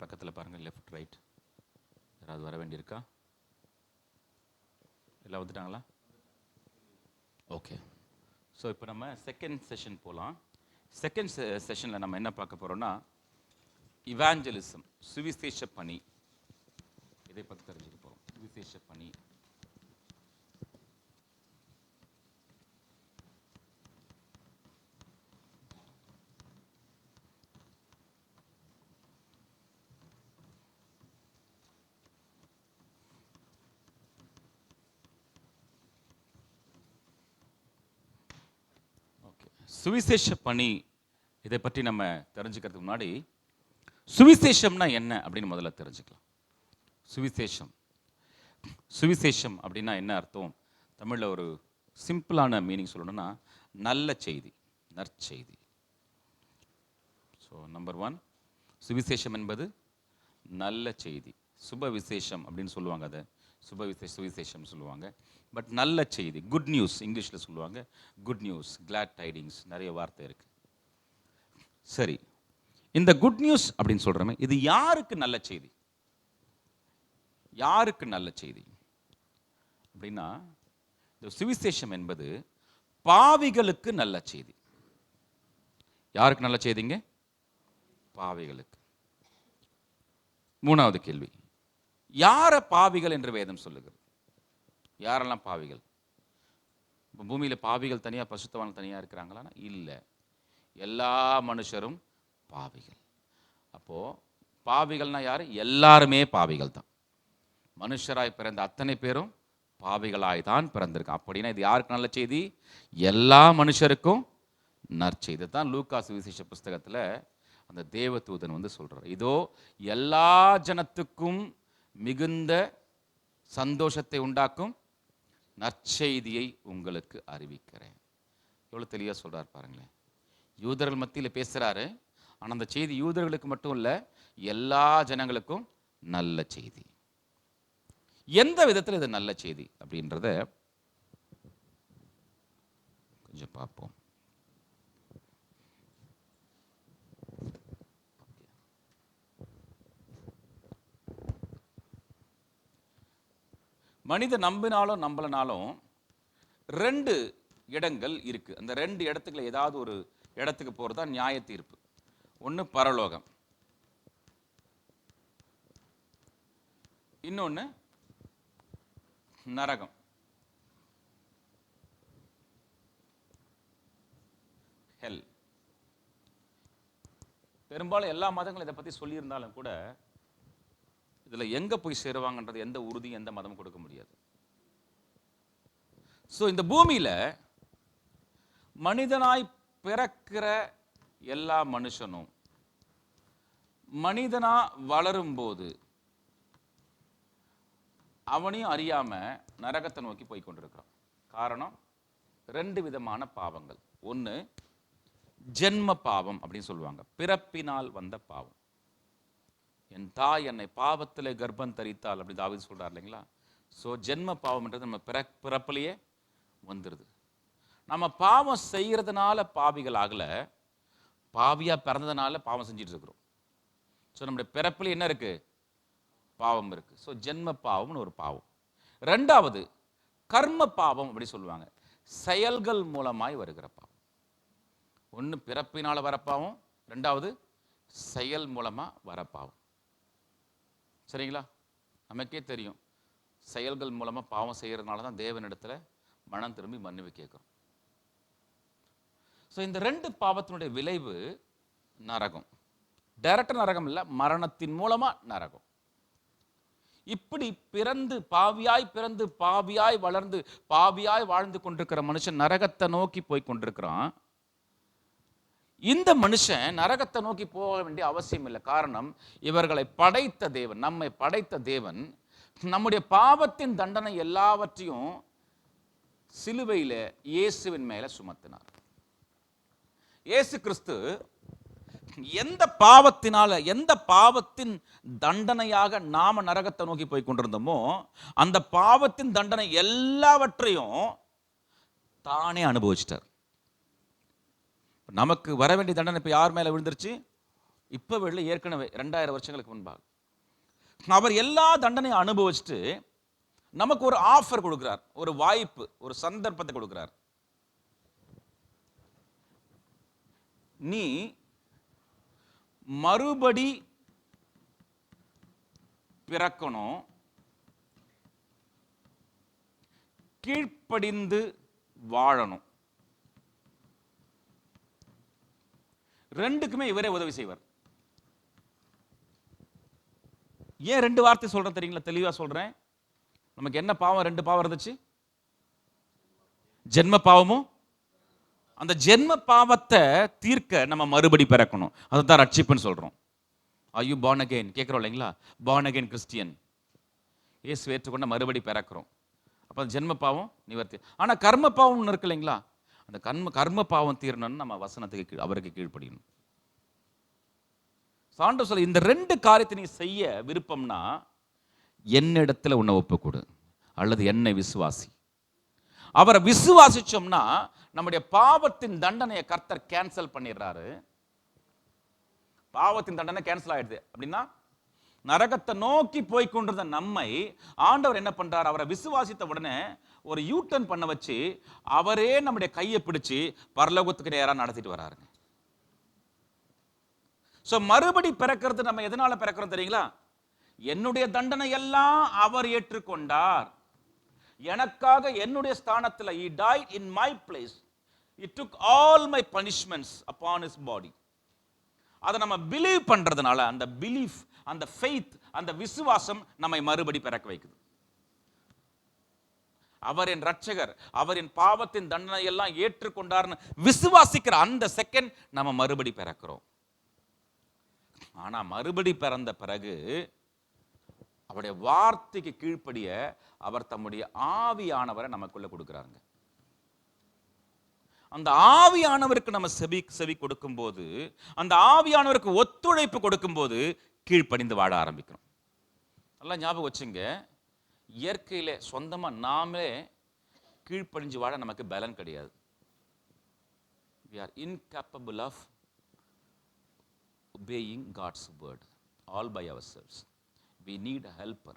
பக்கத்தில் பாருங்கள், left right. யாராவது வர வேண்டியிருக்கா? எல்லாம் வந்துட்டாங்களா? ஓகே. ஸோ இப்போ நம்ம செகண்ட் செஷன் போகலாம். செகண்ட் செஷனில் நம்ம என்ன பார்க்க போகிறோம்னா, இவாஞ்சலிசம், சுவிசேஷ பணி. இதை பற்றி தெரிஞ்சுக்க போகிறோம். சுவிசேஷ பணி. சுவிசேஷ பணி, இதை பற்றி நம்ம தெரிஞ்சுக்கிறதுக்கு முன்னாடி சுவிசேஷம்னா என்ன அப்படின்னு முதல்ல தெரிஞ்சுக்கலாம். சுவிசேஷம் சுவிசேஷம் அப்படின்னா என்ன அர்த்தம்? தமிழில் ஒரு சிம்பிளான மீனிங் சொல்லணும்னா நல்ல செய்தி, நற்செய்தி. ஸோ நம்பர் 1, சுவிசேஷம் என்பது நல்ல செய்தி. சுப விசேஷம் அப்படின்னு சொல்லுவாங்க, அதை சுவிசேஷம் சொல்லுவாங்க. பட் நல்ல செய்தி, குட் நியூஸ் இங்கிலீஷில் சொல்லுவாங்க. குட் நியூஸ், கிளாட் டைடிங்ஸ், நிறைய வார்த்தை இருக்கு. சரி, இந்த குட் நியூஸ் அப்படின்னு சொல்கிறோமே, இது யாருக்கு நல்ல செய்தி? யாருக்கு நல்ல செய்தி அப்படின்னா, இந்த சுவிசேஷம் என்பது பாவிகளுக்கு நல்ல செய்தி. யாருக்கு நல்ல செய்திங்க? பாவிகளுக்கு. 3வது கேள்வி, யார பாவிகள் என்று வேதம் சொல்லுகிறது? யாரெல்லாம் பாவிகள்? இப்போ பூமியில் பாவிகள் தனியாக, பசுத்தவான்கள் தனியாக இருக்கிறாங்களா? இல்லை, எல்லா மனுஷரும் பாவிகள். அப்போது பாவிகள்னா யார்? எல்லாருமே பாவிகள் தான். மனுஷராய் பிறந்த அத்தனை பேரும் பாவிகளாய் தான் பிறந்திருக்கான். அப்படின்னா இது யாருக்கு நல்ல செய்தி? எல்லா மனுஷருக்கும் நற்செய்தி தான். லூக்கா சுவிசேஷ புஸ்தகத்தில் அந்த தேவதூதன் வந்து சொல்கிறார், இதோ எல்லா ஜனத்துக்கும் மிகுந்த சந்தோஷத்தை உண்டாக்கும் நற்செய்தியை உங்களுக்கு அறிவிக்கிறேன். எவ்வளோ தெளிவாக சொல்கிறார் பாருங்களேன். யூதர்கள் மத்தியில் பேசுகிறாரு, ஆனால் அந்த செய்தி யூதர்களுக்கு மட்டும் இல்லை, எல்லா ஜனங்களுக்கும் நல்ல செய்தி. எந்த விதத்தில் இது நல்ல செய்தி அப்படின்றத கொஞ்சம் பார்ப்போம். மனித நம்பினாலும் நம்பலனாலும் 2 இடங்கள் இருக்கு. அந்த 2 இடத்துக்குள்ள ஏதாவது ஒரு இடத்துக்கு போகிறது தான் நியாய தீர்ப்பு. ஒன்று பரலோகம், இன்னொன்று நரகம். ஹெல். பெரும்பாலும் எல்லா மதங்களும் இதை பற்றி சொல்லியிருந்தாலும் கூட இதில் எங்கே போய் சேருவாங்கன்றது எந்த உறுதி எந்த மதமும் கொடுக்க முடியாது. ஸோ இந்த பூமியில் மனிதனாய் பிறக்கிற எல்லா மனுஷனும் மனிதனா வளரும்போது அவனையும் அறியாம நரகத்தை நோக்கி போய் கொண்டிருக்கிறான். காரணம் 2 விதமான பாவங்கள். ஒன்று ஜென்ம பாவம் அப்படின்னு சொல்லுவாங்க, பிறப்பினால் வந்த பாவம். என் தாய் என்னை பாவத்தில் கர்ப்பம் தரித்தாள் அப்படி தாவீது சொல்றார் இல்லைங்களா? ஸோ ஜென்ம பாவம்ன்றது நம்ம பிறப்பிலேயே வந்துடுது. நம்ம பாவம் செய்கிறதுனால பாவிகள் ஆகலை, பாவியாக பிறந்ததுனால பாவம் செஞ்சுட்டு இருக்கிறோம். ஸோ நம்முடைய பிறப்பில் என்ன இருக்கு? பாவம் இருக்கு. ஸோ ஜென்ம பாவம்னு ஒரு பாவம். 2வது கர்ம பாவம் அப்படி சொல்லுவாங்க, செயல்கள் மூலமாய் வருகிற பாவம். ஒன்று பிறப்பினால் வர பாவம், 2வது செயல் மூலமாக வர பாவம். சரிங்களா? நமக்கே தெரியும், செயல்கள் மூலமாக பாவம் செய்கிறதுனால தான் தேவனிடத்தில் மனம் திரும்பி மன்னிப்பு கேட்குறோம். ஸோ இந்த 2 பாவத்தினுடைய விளைவு நரகம். டைரக்ட் நரகம் இல்லை, மரணத்தின் மூலமாக நரகம். இப்படி பிறந்து பாவியாய் வளர்ந்து பாவியாய் வாழ்ந்து கொண்டிருக்கிற மனுஷன் நரகத்தை நோக்கி போய் கொண்டிருக்கிறான். இந்த மனுஷன் நரகத்தை நோக்கி போக வேண்டிய அவசியம் இல்லை. காரணம், இவர்களை படைத்த தேவன், நம்மை படைத்த தேவன் நம்முடைய பாவத்தின் தண்டனை எல்லாவற்றையும் சிலுவையில் இயேசுவின் மேல சுமத்தினார். இயேசு கிறிஸ்து எந்த பாவத்தின் தண்டனையாக நாம நரகத்தை நோக்கி போய் கொண்டிருந்தோமோ அந்த பாவத்தின் தண்டனை எல்லாவற்றையும் தானே அனுபவிச்சிட்டார். நமக்கு வர வேண்டிய தண்டனை இப்ப யார் மேல விழுந்துருச்சு? இப்போ வெளில ஏற்கனவே 2000 வருஷங்களுக்கு முன்பாக அவர் எல்லா தண்டனையும் அனுபவிச்சுட்டு நமக்கு ஒரு ஆஃபர் கொடுக்கிறார், ஒரு வாய்ப்பு, ஒரு சந்தர்ப்பத்தை கொடுக்கிறார். நீ மறுபடி பிறக்கணும், கீழ்ப்படிந்து வாழணும். ரெண்டுக்குமே இவரே உதவி செய்வார். ஏன் 2 வார்த்தை சொல்றேன் தெரியுங்களா? தெளிவா சொல்றேன். நமக்கு என்ன பாவம்? 2 பாவம் இருந்துச்சு. ஜென்ம பாவமும், அந்த ஜென்ம பாவத்தை தீர்க்க நம்ம மறுபடி பிறக்கணும். அதுதான் ரட்சிப்புன்னு சொல்றோம். Are you born again? கேட்குறோம் இல்லைங்களா? born again கிறிஸ்டியன், இயேசு ஏற்றுக்கொண்ட மறுபடி பிறக்கிறோம். அப்போ ஜென்ம பாவம் நிவர்த்தி. ஆனால் கர்ம பாவம் இருக்கு இல்லைங்களா? அந்த கர்ம பாவம் தீரணும்னு நம்ம வசனத்துக்கு அவருக்கு கீழ்ப்படியணும். சான்று சொல்ல, இந்த 2 காரியத்தை நீ செய்ய விருப்பம்னா என்னிடத்துல உன்னை ஒப்புக்கொடு, அல்லது என்னை விசுவாசி. அவரை விசுவாசிச்சோம்னா நம்முடைய பாவத்தின் தண்டனையை கர்த்தர் கேன்சல் பண்ணிடுறாரு. பாவத்தின் தண்டனை கேன்சல் ஆயிடுது. அப்படின்னா நரகத்தை நோக்கி போய் கொண்டிருந்த நம்மை ஆண்டவர் என்ன பண்றார்? அவரை விசுவாசித்த உடனே ஒரு யூட்டர்ன் பண்ண வச்சு அவரே நம்முடைய கையை பிடிச்சு பரலோகத்துக்கு நேரா நடத்திட்டு வராருங்க. சோ மறுபடி பிறக்கிறது நம்ம எதனால பிறக்கிறோம் தெரியுங்களா? என்னுடைய தண்டனை எல்லாம் அவர் ஏற்றுக்கொண்டார். எனக்காக என்னுடைய ஸ்தானத்தில் he died in my place. He took all my punishments upon his body. அதை நம்ம பிலீவ் பண்றதுனால அந்த பிலீஃப், அந்த ஃபெய்த், அந்த விசுவாசம் நம்மை மறுபடி பிறக்க வைக்குது. அவர் என் ரட்சகர், அவர் என் பாவத்தின் தண்டனை எல்லாம் ஏற்றுக்கொண்டார்னு விசுவாசிக்கிற அந்த செகண்ட் நம்ம மறுபடி பிறக்கிறோம். ஆனா மறுபடி பிறந்த பிறகு அவருடைய வார்த்தைக்கு கீழ்ப்படிய அவர் தம்முடைய ஆவியானவரை நமக்குள்ள கொடுக்கிறாங்க. அந்த ஆவியானவருக்கு நம்ம செவி கொடுக்கும் போது, அந்த ஆவியானவருக்கு ஒத்துழைப்பு கொடுக்கும் போது கீழ்ப்படிந்து வாழ ஆரம்பிக்கிறோம். நல்லா ஞாபகம் வச்சுங்க, இயற்கையில சொந்தமா நாமளே கீழ்ப்படிஞ்சு வாழ நமக்கு பலன் கிடையாது. We are incapable of obeying God's word all by ourselves. We need a helper.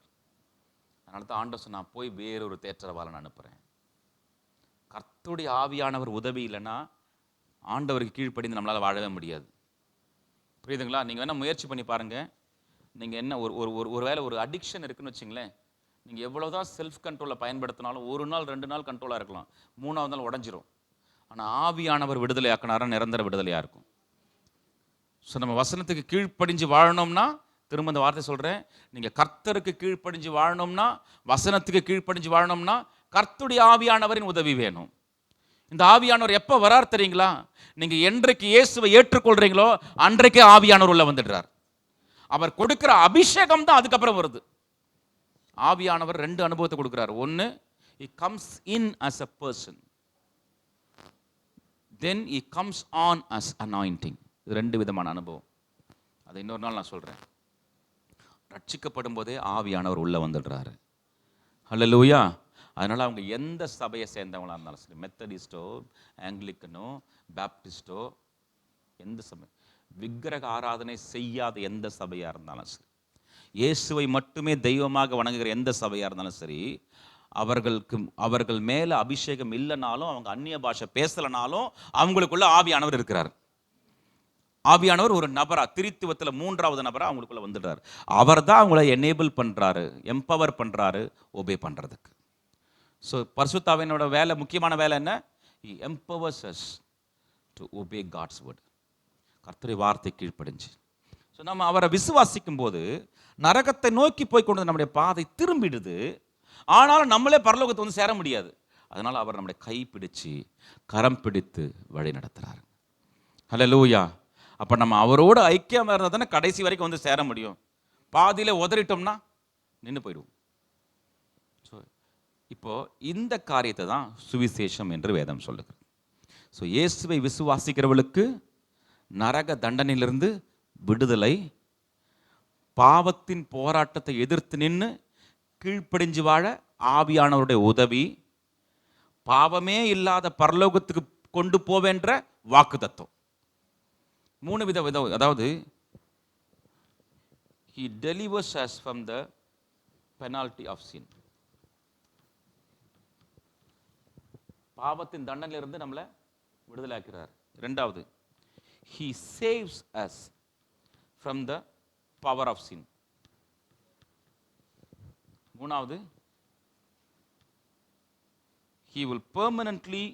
அதனால தான் ஆண்டவர் சொன்னா, நான் போய் வேறொரு தேற்றரவாளன் அனுப்புறேன். கர்த்தருடைய ஆவியானவர் உதவி இல்லைன்னா ஆண்டவருக்கு கீழ்ப்படிந்து நம்மளால வாழவே முடியாது. புரியுதுங்களா? நீங்க வேணா முயற்சி பண்ணி பாருங்க. நீங்க என்ன ஒரு வேளை ஒரு அடிக்ஷன் இருக்குன்னு வச்சுங்களேன், நீங்க எவ்வளவுதான் செல்ஃப் கண்ட்ரோலை பயன்படுத்தினாலும் 1 நாள் 2 நாள் கண்ட்ரோலா இருக்கலாம், 3ஆவது நாள் உடஞ்சிரும். ஆனா ஆவியானவர் விடுதலை ஆக்கினாரா நிரந்தர விடுதலையா இருக்கும். ஸோ நம்ம வசனத்துக்கு கீழ்ப்படிஞ்சு வாழணும்னா, திரும்ப இந்த வார்த்தை சொல்றேன், நீங்க கர்த்தருக்கு கீழ்ப்படிஞ்சு வாழணும்னா, வசனத்துக்கு கீழ்ப்படிஞ்சு வாழணும்னா கர்த்தருடைய ஆவியானவரின் உதவி வேணும். இந்த ஆவியானவர் எப்போ வரார் தெரியுங்களா? நீங்க என்றைக்கு இயேசுவை ஏற்றுக்கொள்றீங்களோ அன்றைக்கே ஆவியானவர் உள்ள வந்துடுறார். அவர் கொடுக்கிற அபிஷேகம் தான் அதுக்கப்புறம் வருது. ஆவியானவர் 2 அனுபவத்தை கொடுக்கிறார். ஒன்று, he comes in as a person, then he comes on as anointing. இது 2 விதமான அனுபவம். அதை இன்னொரு நாள் நான் சொல்றேன். ரட்சிக்கப்படும் போதே ஆவியானவர் உள்ள வந்துடுறாரு. ஹல்லேலூயா. அதனால அவங்க எந்த சபையை சேர்ந்தவங்களா இருந்தாலும் சரி, மெத்தடிஸ்டோ, ஆங்கிலிக்கனோ, பேப்டிஸ்டோ, எந்த சபை, விக்கிரக ஆராதனை செய்யாத எந்த சபையா இருந்தாலும் சரி, இயேசுவை மட்டுமே தெய்வமாக வணங்குகிற எந்த சபையா இருந்தாலும் சரி, அவர்கள் மேல அபிஷேகம் இல்லைனாலும், அவங்க அந்நிய பாஷை பேசலனாலும் அவங்களுக்குள்ள ஆவியானவர் இருக்கிறார். ஆவியானவர் ஒரு நபரா, திரித்துவத்தில் 3ஆவது நபரா அவங்களுக்குள்ள வந்துடுறாரு. அவர் தான் அவங்கள எனேபிள் பண்றாரு, எம்பவர் பண்றாரு ஒபே பண்றதுக்கு. ஸோ பரிசுத்த ஆவியானவரோட வேலை, முக்கியமான வேலை என்ன? He empowers us to obey God's word. கர்த்தருடைய வார்த்தை கீழ்ப்படிஞ்சு. ஸோ நம்ம அவரை விசுவாசிக்கும் போது நரகத்தை நோக்கி போய் கொண்டு நம்முடைய பாதை திரும்பிடுது. ஆனாலும் நம்மளே பரலோகத்தை வந்து சேர முடியாது. அதனால அவர் நம்முடைய கை பிடிச்சு கரம் பிடித்து வழி நடத்துறாரு. ஹல்லேலூயா. அப்போ நம்ம அவரோட ஐக்கியமாக இருந்தால் தானே கடைசி வரைக்கும் வந்து சேர முடியும். பாதியில உதறிட்டோம்னா நின்று போயிடுவோம். ஸோ இப்போ இந்த காரியத்தை தான் சுவிசேஷம் என்று வேதம் சொல்லுகிறது. ஸோ இயேசுவை விசுவாசிக்கிறவர்களுக்கு நரக தண்டனையிலிருந்து விடுதலை, பாவத்தின் போராட்டத்தை எதிர்த்து நின்று கீழ்ப்படிஞ்சு வாழ ஆவியானவருடைய உதவி, பாவமே இல்லாத பரலோகத்துக்கு கொண்டு போவேன்ற வாக்கு தத்துவம். 3 விதம். அதாவது He delivers us from the penalty of sin. பாவத்தின் தண்டனையிலிருந்து நம்மளை விடுதலையாக்குறார். இரண்டாவது, He saves us from the power of sin. மூணாவது, He will permanently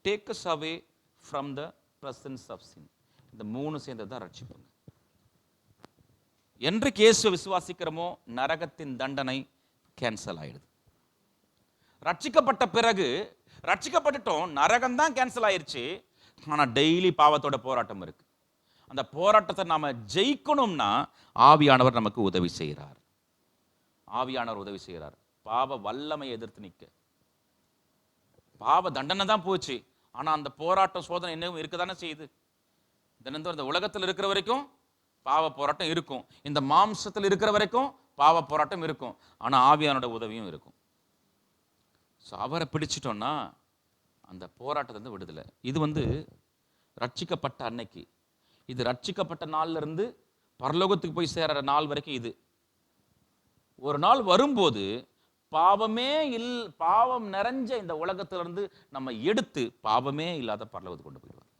take us away from the presence of sin. இந்த மூணு சேர்ந்தது தான் ரட்சிப்புங்க. என்றைக்கு இயேசுவை விசுவாசிக்கிறோமோ நரகத்தின் தண்டனை கேன்சல் ஆயிடுது. ரட்சிக்கப்பட்ட பிறகு, ரட்சிக்கப்பட்டுட்டோம், நரகம் தான் கேன்சல் ஆயிருச்சு, ஆனால் டெய்லி பாவத்தோட போராட்டம் இருக்கு. அந்த போராட்டத்தை நாம ஜெயிக்கணும்னா ஆவியானவர் நமக்கு உதவி செய்கிறார். ஆவியானவர் உதவி செய்கிறார். பாவ வல்லமை எதிர்த்து நிற்க. பாவ தண்டனை தான் போச்சு, ஆனா அந்த போராட்டம் சோதனை இன்னும் இருக்கதானே செய்யுது. தினந்தோறும் இந்த உலகத்தில் இருக்கிற வரைக்கும் பாவ போராட்டம் இருக்கும், இந்த மாம்சத்தில் இருக்கிற வரைக்கும் பாவ போராட்டம் இருக்கும், ஆனா ஆவியானோட உதவியும் இருக்கும். ஸோ அவரை பிடிச்சிட்டோம்னா அந்த போராட்டத்தை விடுதலை. இது ரட்சிக்கப்பட்ட அன்னைக்கு, இது ரட்சிக்கப்பட்ட நாள்ல இருந்து பரலோகத்துக்கு போய் சேர நாள் வரைக்கும். இது ஒரு நாள் வரும்போது பாவம் நிறைஞ்ச இந்த உலகத்திலிருந்து நம்ம எடுத்து பாவமே இல்லாத பரலோகத்துக்கு கொண்டு போயிடுவார்.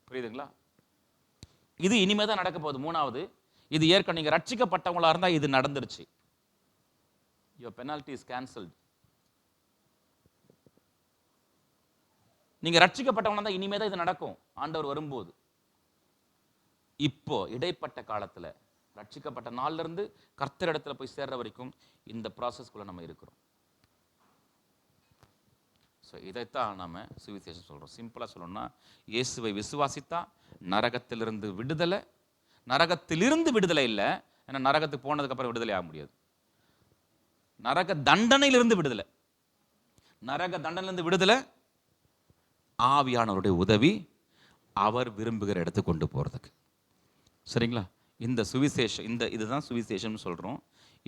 புரியுதுங்களா? இது இனிமே தான் நடக்க போகுது. மூணாவது, இது ஏற்கனவே நீங்க ரட்சிக்கப்பட்டவங்களா இருந்தா இது நடந்துருச்சு. Your penalty is cancelled. நீங்க ரட்சிக்கப்பட்டவங்களா இருந்தா இனிமே தான் இது நடக்கும் ஆண்டவர் வரும்போது. இப்போ இடைப்பட்ட காலத்துல ரட்சிக்கப்பட்ட நாள்ல இருந்து கர்த்தர் இடத்துல போய் சேர்ற வரைக்கும் இந்த ப்ராசஸ்க்குள்ள நம்ம இருக்கிறோம். ஸோ இதைத்தான் நாம சுவிசேஷம் சொல்றோம். சிம்பிளா சொல்லணும்னா, இயேசுவை விசுவாசித்தா நரகத்திலிருந்து விடுதலை. நரகத்திலிருந்து விடுதலை இல்லை, ஏன்னா நரகத்துக்கு போனதுக்கு அப்புறம் விடுதலை ஆக முடியாது. நரக தண்டனையிலிருந்து விடுதலை. நரக தண்டனையிலிருந்து விடுதலை, ஆவியானவருடைய உதவி, அவர் விரும்புகிற இடத்துக்கு கொண்டு போறதுக்கு. சரிங்களா? இந்த சுவிசேஷம், இதுதான் சுவிசேஷம்னு சொல்றோம்.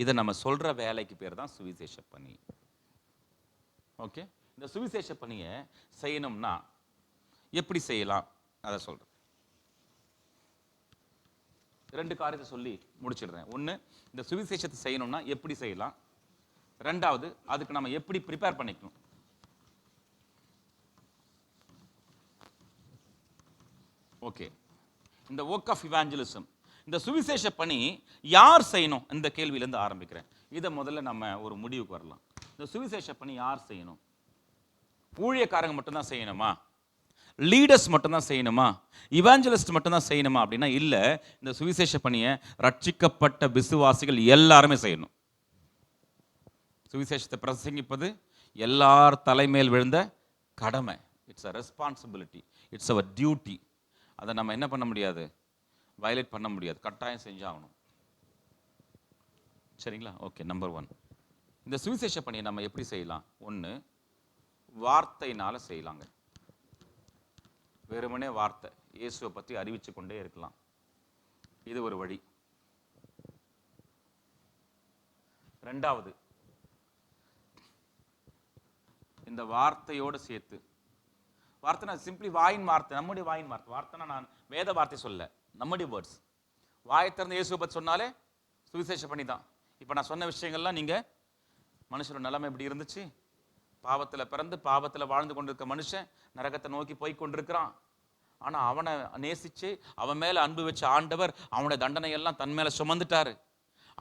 இதை நம்ம சொல்ற வேலைக்கு பேர் தான் சுவிசேஷ பணி. ஓகே, இந்த சுவிசேஷ பணியை செய்யணும்னா எப்படி செய்யலாம் அதை சொல்றேன். 2 காரியத்தை சொல்லி முடிச்சிடுறேன். ஒன்று, இந்த சுவிசேஷத்தை செய்யணும்னா எப்படி செய்யலாம். ரெண்டாவது, அதுக்கு நம்ம எப்படி ப்ரிப்பேர் பண்ணிக்கணும். ஓகே, இந்த ஒர்க் ஆஃப் இவாஞ்சலிசம், இந்த சுவிசேஷ பணி யார் செய்யணும், இந்த கேள்வியிலேருந்து ஆரம்பிக்கிறேன். இதை முதல்ல நம்ம ஒரு முடிவுக்கு வரலாம். இந்த சுவிசேஷ பணி யார் செய்யணும்? ஊழியக்காரங்க மட்டும்தான் செய்யணுமா? லீடர்ஸ் மட்டும்தான் செய்யணுமா? இவாஞ்சலிஸ்ட் மட்டும்தான் செய்யணுமா அப்படின்னா இல்லை. இந்த சுவிசேஷ பணியை ரட்சிக்கப்பட்ட விசுவாசிகள் எல்லாருமே செய்யணும். சுவிசேஷத்தை பிரசங்கிப்பது எல்லார் தலைமையில் விழுந்த கடமை. It's a responsibility, it's our duty. அதை நம்ம என்ன பண்ண முடியாது, வயலேட் பண்ண முடியாது, கட்டாயம் செஞ்சாகணும். சரிங்களா? ஓகே, நம்பர் 1, இந்த சுவிசேஷ பணியை நம்ம எப்படி செய்யலாம். ஒன்று, வார்த்தையினால செய்யலாங்க. வெறுமனே வார்த்தை, இயேசுவை பற்றி அறிவிச்சு கொண்டே இருக்கலாம். இது ஒரு வழி. ரெண்டாவது, இந்த வார்த்தையோடு சேர்த்து, வார்த்தைனா சிம்பிளி வாயின் வார்த்தை, நம்முடைய வாயின் வார்த்தை. வார்த்தைனா நான் வேத வார்த்தை சொல்ல, நம்முடைய வேர்ட்ஸ். வாயை திறந்து இயேசுவை பற்றி சொன்னாலே சுவிசேஷ பணி தான். இப்போ நான் சொன்ன விஷயங்கள்லாம் நீங்கள், மனுஷனோட நிலைமை இப்படி இருந்துச்சு, பாவத்தில் பிறந்து பாவத்தில் வாழ்ந்து கொண்டிருக்க மனுஷன் நரகத்தை நோக்கி போய் கொண்டிருக்கிறான். ஆனால் அவனை நேசிச்சு அவன் மேலே அன்பு வச்ச ஆண்டவர் அவனுடைய தண்டனையெல்லாம் தன் மேலே சுமந்துட்டாரு.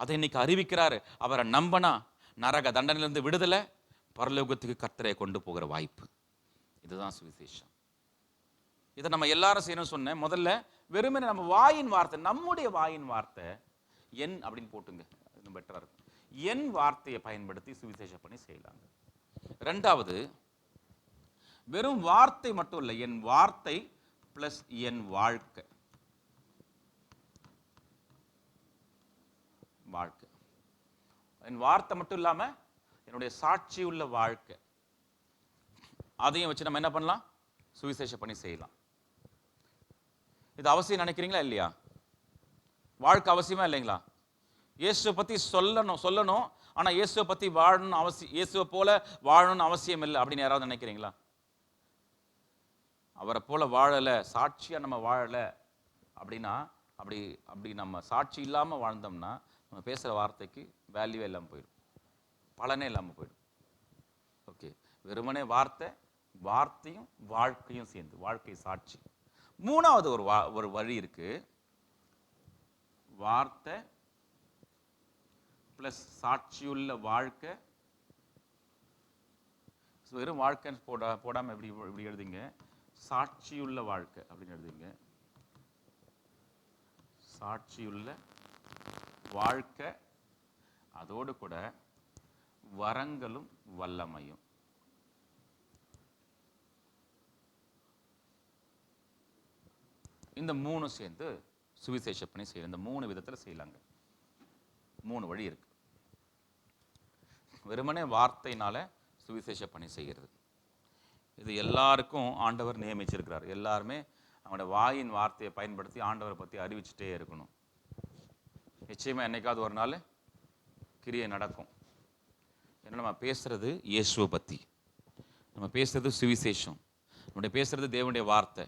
அதை இன்னைக்கு அறிவிக்கிறாரு. அவரை நம்பனா நரக தண்டனையிலிருந்து விடுதலை, பரலோகத்துக்கு கர்த்தரை கொண்டு போகிற வாய்ப்பு. இதுதான் சுவிசேஷம். இதை நம்ம எல்லாரும் செய்யணும்னு சொன்னேன். முதல்ல வெறுமனே நம்ம வாயின் வார்த்தை, நம்முடைய வாயின் வார்த்தை என் அப்படின்னு போட்டுங்க, இன்னும் பெட்டரா இருக்கும். என் வார்த்தையை பயன்படுத்தி சுவிசேஷ பணி செய்யலாங்க. ரெண்டாவது, வெறும் வார்த்தை மட்டும் இல்லை, என் வார்த்தை பிளஸ் என் வாழ்க்கை. வாழ்க்கை, என் வார்த்தை மட்டும் இல்லாம என்னுடைய சாட்சி உள்ள வாழ்க்கை, அதையும் வச்சு நம்ம என்ன பண்ணலாம், சுவிசேஷ பணி செய்யலாம். இது அவசியம் நினைக்கிறீங்களா இல்லையா? வாழ்க்கை அவசியமா இல்லைங்களா? இயேசுவை பத்தி சொல்லணும், ஆனா இயேசுவை பத்தி வாழணும் அவசியம், இயேசுவை போல வாழணும்னு அவசியம் இல்லை அப்படின்னு யாராவது நினைக்கிறீங்களா? அவரை போல வாழல, சாட்சியா நம்ம வாழல அப்படின்னா அப்படி அப்படி நம்ம சாட்சி இல்லாமல் வாழ்ந்தோம்னா நம்ம பேசுகிற வார்த்தைக்கு வேல்யூவே இல்லாமல் போயிடும், பலனே இல்லாமல் போயிடும். ஓகே, வெறுமனே வார்த்தையும் வாழ்க்கையும் சேர்ந்து, வாழ்க்கை சாட்சி. மூணாவது ஒரு வழி இருக்கு, வார்த்தை பிளஸ் சாட்சியுள்ள வாழ்க்கை. வெறும் வாழ்க்கைன்னு போடாமல் இப்படி எழுதிங்க, சாட்சியுள்ள வாழ்க்கை அப்படின்னு எழுதிங்க. சாட்சியுள்ள வாழ்க்கை, அதோடு கூட வரங்களும் வல்லமையும். இந்த மூணு சேர்ந்து சுவிசேஷ பணி செய்யலாம். இந்த 3 விதத்தில் செய்யலாங்க. 3 வழி இருக்கு. வெறுமனே வார்த்தையினால சுவிசேஷ பணி செய்கிறது, இது எல்லாருக்கும் ஆண்டவர் நியமிச்சிருக்கிறார். எல்லாருமே அவங்களோட வாயின் வார்த்தையை பயன்படுத்தி ஆண்டவரை பற்றி அறிவிச்சுட்டே இருக்கணும். நிச்சயமாக என்னைக்காவது ஒரு நாள் கிரியை நடக்கும். ஏன்னா நம்ம பேசுறது இயேசுவை பற்றி, நம்ம பேசுறது சுவிசேஷம், நம்முடைய பேசுறது தேவனுடைய வார்த்தை.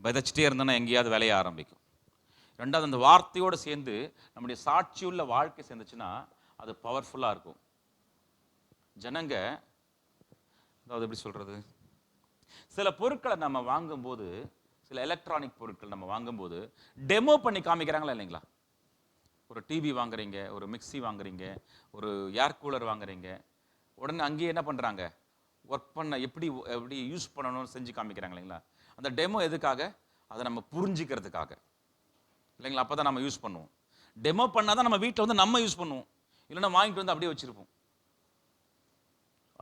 விதைச்சிட்டே இருந்தோன்னா எங்கேயாவது விளைய ஆரம்பிக்கும். ரெண்டாவது, அந்த வார்த்தையோடு சேர்ந்து நம்முடைய சாட்சியுள்ள வாழ்க்கை சேர்ந்துச்சுன்னா அது பவர்ஃபுல்லாக இருக்கும். ஜனங்க, அதாவது எப்படி சொல்கிறது, சில பொருட்களை நம்ம வாங்கும்போது, சில எலக்ட்ரானிக் பொருட்கள் நம்ம வாங்கும்போது டெமோ பண்ணி காமிக்கிறாங்களா இல்லைங்களா? ஒரு டிவி வாங்குறீங்க, ஒரு மிக்சி வாங்குறீங்க, ஒரு ஏர் கூலர் வாங்குறீங்க, உடனே அங்கேயே என்ன பண்ணுறாங்க, ஒர்க் பண்ண எப்படி யூஸ் பண்ணணும்னு செஞ்சு காமிக்கிறாங்க இல்லைங்களா? அந்த டெமோ எதுக்காக? அதை நம்ம புரிஞ்சிக்கிறதுக்காக இல்லைங்களா? அப்போ தான் நம்ம யூஸ் பண்ணுவோம். டெமோ பண்ணால் தான் நம்ம வீட்டில் வந்து நம்ம யூஸ் பண்ணுவோம், இல்லைன்னா வாங்கிட்டு வந்து அப்படியே வச்சுருப்போம்.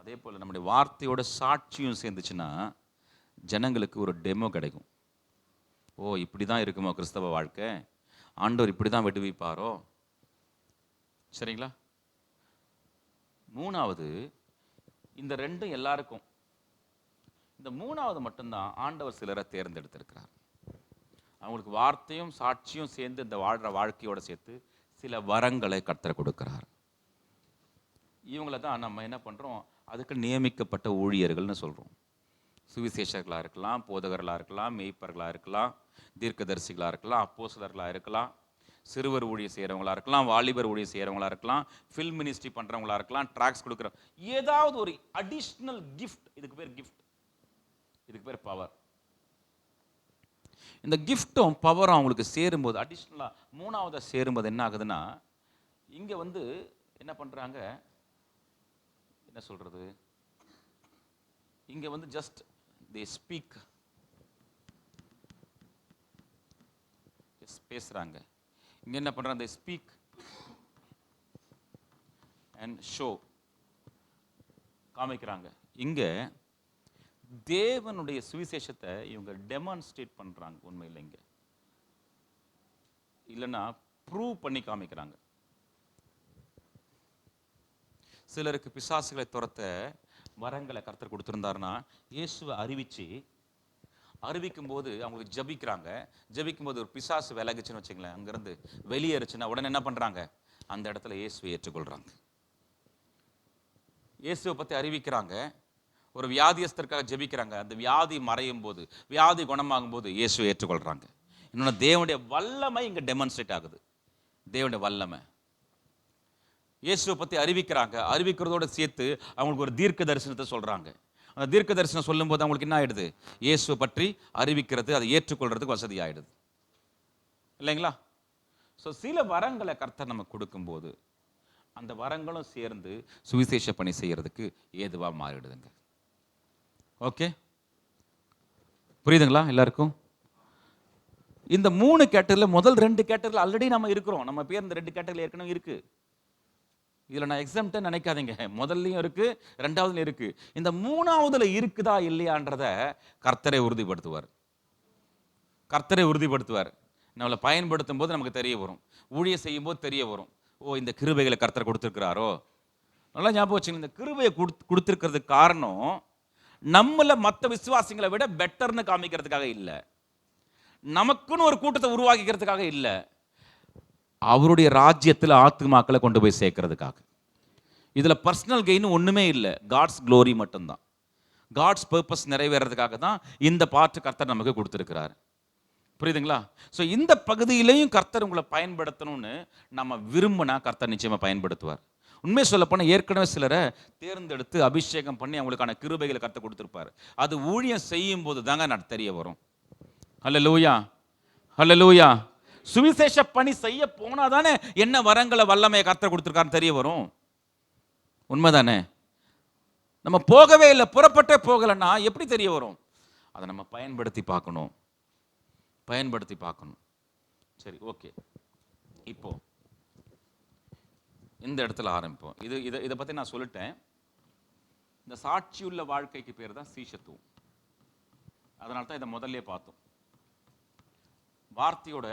அதே போல் நம்முடைய வார்த்தையோட சாட்சியும் சேர்ந்துச்சுன்னா ஜனங்களுக்கு ஒரு டெமோ கிடைக்கும். ஓ, இப்படி தான் இருக்குமோ கிறிஸ்தவ வாழ்க்கை, ஆண்டவர் இப்படி தான் விடுவிப்பாரோ. சரிங்களா? மூணாவது, இந்த ரெண்டும் எல்லாருக்கும், இந்த மூணாவது மட்டும்தான் ஆண்டவர் சிலரை தேர்ந்தெடுத்திருக்கிறார். அவங்களுக்கு வார்த்தையும் சாட்சியும் சேர்ந்து இந்த வாழ்கிற வாழ்க்கையோட சேர்த்து சில வரங்களை கர்த்தர் கொடுக்கிறார். இவங்களை தான் நம்ம என்ன பண்ணுறோம், அதுக்கு நியமிக்கப்பட்ட ஊழியர்கள்னு சொல்கிறோம். சுவிசேஷர்களாக இருக்கலாம், போதகர்களாக இருக்கலாம், மேய்ப்பர்களாக இருக்கலாம், தீர்க்கதரிசிகளாக இருக்கலாம், அப்போஸ்தலர்களாக இருக்கலாம், சிறுவர் ஊழியம் செய்கிறவங்களா இருக்கலாம், வாலிபர் ஊழியம் செய்கிறவங்களா இருக்கலாம், ஃபில்ம் மினிஸ்ட்ரி பண்ணுறவங்களா இருக்கலாம், ட்ராக்ஸ் கொடுக்குற ஏதாவது ஒரு அடிஷ்னல் கிஃப்ட். இதுக்கு பேர் கிஃப்ட், இதுக்கு பேர் பவர். இந்த கிஃப்டும் பவரும் அவங்களுக்கு சேரும்போது, அடிஷ்னலாக மூணாவதாக சேரும்போது என்ன ஆகுதுன்னா, இங்கே வந்து என்ன பண்ணுறாங்க, என்ன சொல்கிறது, இங்கே வந்து ஜஸ்ட் தே ஸ்பீக், பேசுகிறாங்க. இங்கே என்ன பண்ணுறாங்க, தே ஸ்பீக் அண்ட் ஷோ, காமிக்கிறாங்க. இங்கே தேவனுடைய சுவிசேஷத்தை இவங்க டெமான்ஸ்ட்ரேட் பண்ணுறாங்க. உண்மையில் இங்கே இல்லைன்னா ப்ரூவ் பண்ணி காமிக்கிறாங்க. சிலருக்கு பிசாசுகளை துரத்த வரங்களை கர்த்தர் கொடுத்துருந்தாருன்னா, இயேசுவை அறிவிக்கும் போது அவங்களுக்கு ஜபிக்கிறாங்க. ஜபிக்கும் போது ஒரு பிசாசு விலகுச்சுன்னு வச்சுங்களேன், அங்கேருந்து வெளியேறுச்சுன்னா உடனே என்ன பண்ணுறாங்க, அந்த இடத்துல இயேசுவை ஏற்றுக்கொள்கிறாங்க. இயேசுவை பற்றி அறிவிக்கிறாங்க. ஒரு வியாதியஸ்தருக்காக ஜெபிக்கிறாங்க. அந்த வியாதி மறையும் போது, வியாதி குணமாகும் போது இயேசுவை ஏற்றுக்கொள்கிறாங்க. இன்னொன்று, தேவனுடைய வல்லமை இங்கே டெமான்ஸ்ட்ரேட் ஆகுது. தேவனுடைய வல்லமை இயேசுவை பற்றி அறிவிக்கிறாங்க. அறிவிக்கிறதோடு சேர்த்து அவங்களுக்கு ஒரு தீர்க்க தரிசனத்தை சொல்கிறாங்க. அந்த தீர்க்க தரிசனம் சொல்லும்போது அவங்களுக்கு என்ன ஆகிடுது, இயேசுவை பற்றி அறிவிக்கிறது, அதை ஏற்றுக்கொள்றதுக்கு வசதி ஆகிடுது இல்லைங்களா? ஸோ சில வரங்களை கர்த்தர் நமக்கு கொடுக்கும்போது அந்த வரங்களும் சேர்ந்து சுவிசேஷ பணி செய்கிறதுக்கு ஏதுவாக மாறிடுதுங்க. ஓகே, புரியுதுங்களா எல்லாருக்கும்? இந்த 3 கேட்டகரியில் முதல் 2 கேட்டகரியில் ஆல்ரெடி நம்ம இருக்கிறோம். நம்ம பேர் இந்த 2 கேட்டகரியில் ஏற்கனவே இருக்குது. இதில் நான் எக்ஸாம்ட்டை நினைக்காதீங்க. முதல்லையும் இருக்குது, ரெண்டாவதுலையும் இருக்குது. இந்த மூணாவதுல இருக்குதா இல்லையான்றத கர்த்தரை உறுதிப்படுத்துவார். நம்மளை பயன்படுத்தும் போது நமக்கு தெரிய வரும். ஊழியம் செய்யும் போது தெரிய வரும், ஓ இந்த கிருபைகளை கர்த்தர் கொடுத்துருக்கிறாரோ. நல்லா ஞாபகம் வச்சுங்க, இந்த கிருபையை கொடுத்துருக்கிறதுக்கு காரணம் நம்மள மற்ற விசுவாசிகளை விட பெட்டர்னு காமிக்கிறதுக்காக இல்லை, நமக்குன்னு ஒரு கூட்டத்தை உருவாக்கிக்கிறதுக்காக இல்லை, அவருடைய ராஜ்யத்தில் ஆத்துமாக்களை கொண்டு போய் சேர்க்கறதுக்காக. இதில் பர்சனல் கெயின் ஒன்றுமே இல்லை, காட்ஸ் க்ளோரி மட்டும்தான். காட்ஸ் பர்பஸ் நிறைவேறதுக்காக தான் இந்த பாட்டு கர்த்தர் நமக்கு கொடுத்துருக்கிறார். புரியுதுங்களா? ஸோ இந்த பகுதியிலையும் கர்த்தர் உங்களை பயன்படுத்தணும்னு நம்ம விரும்பினா கர்த்தர் நிச்சயமாக பயன்படுத்துவார். உண்மை சொல்லப்போனால் ஏற்கனவே சிலரை தேர்ந்தெடுத்து அபிஷேகம் பண்ணி அவங்களுக்கான கிருபைகளை கர்த்தர் கொடுத்துருப்பாரு. அது ஊழியம் செய்யும் போது தாங்க தெரிய வரும். ஹல்லேலூயா, ஹல்லேலூயா. சுவிசேஷ பணி செய்ய போனால் தானே என்ன வரங்களை வல்லமையை கர்த்தர் கொடுத்துருக்காருன்னு தெரிய வரும். உண்மைதானே? நம்ம போகவே இல்லை, புறப்பட்டே போகலைன்னா எப்படி தெரிய வரும்? அதை நம்ம பயன்படுத்தி பார்க்கணும், பயன்படுத்தி பார்க்கணும். சரி, ஓகே. இப்போ இந்த இடத்துல ஆரம்பிப்போம். இதை பற்றி நான் சொல்லிட்டேன். இந்த சாட்சியுள்ள வாழ்க்கைக்கு பேர் தான் சீஷத்துவம். அதனால தான் இதை முதல்ல பார்த்தோம். வார்த்தையோட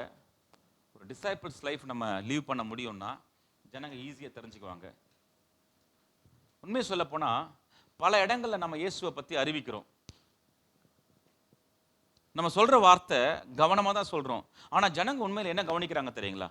ஒரு டிசைபிள்ஸ் லைஃப் நம்ம லீவ் பண்ண முடியும்னா ஜனங்க ஈஸியாக தெரிஞ்சுக்குவாங்க. உண்மையை சொல்ல போனால் பல இடங்களில் நம்ம இயேசுவை பற்றி அறிவிக்கிறோம். நம்ம சொல்கிற வார்த்தை கவனமாக தான் சொல்கிறோம். ஆனால் ஜனங்க உண்மையில் என்ன கவனிக்கிறாங்க தெரியுங்களா?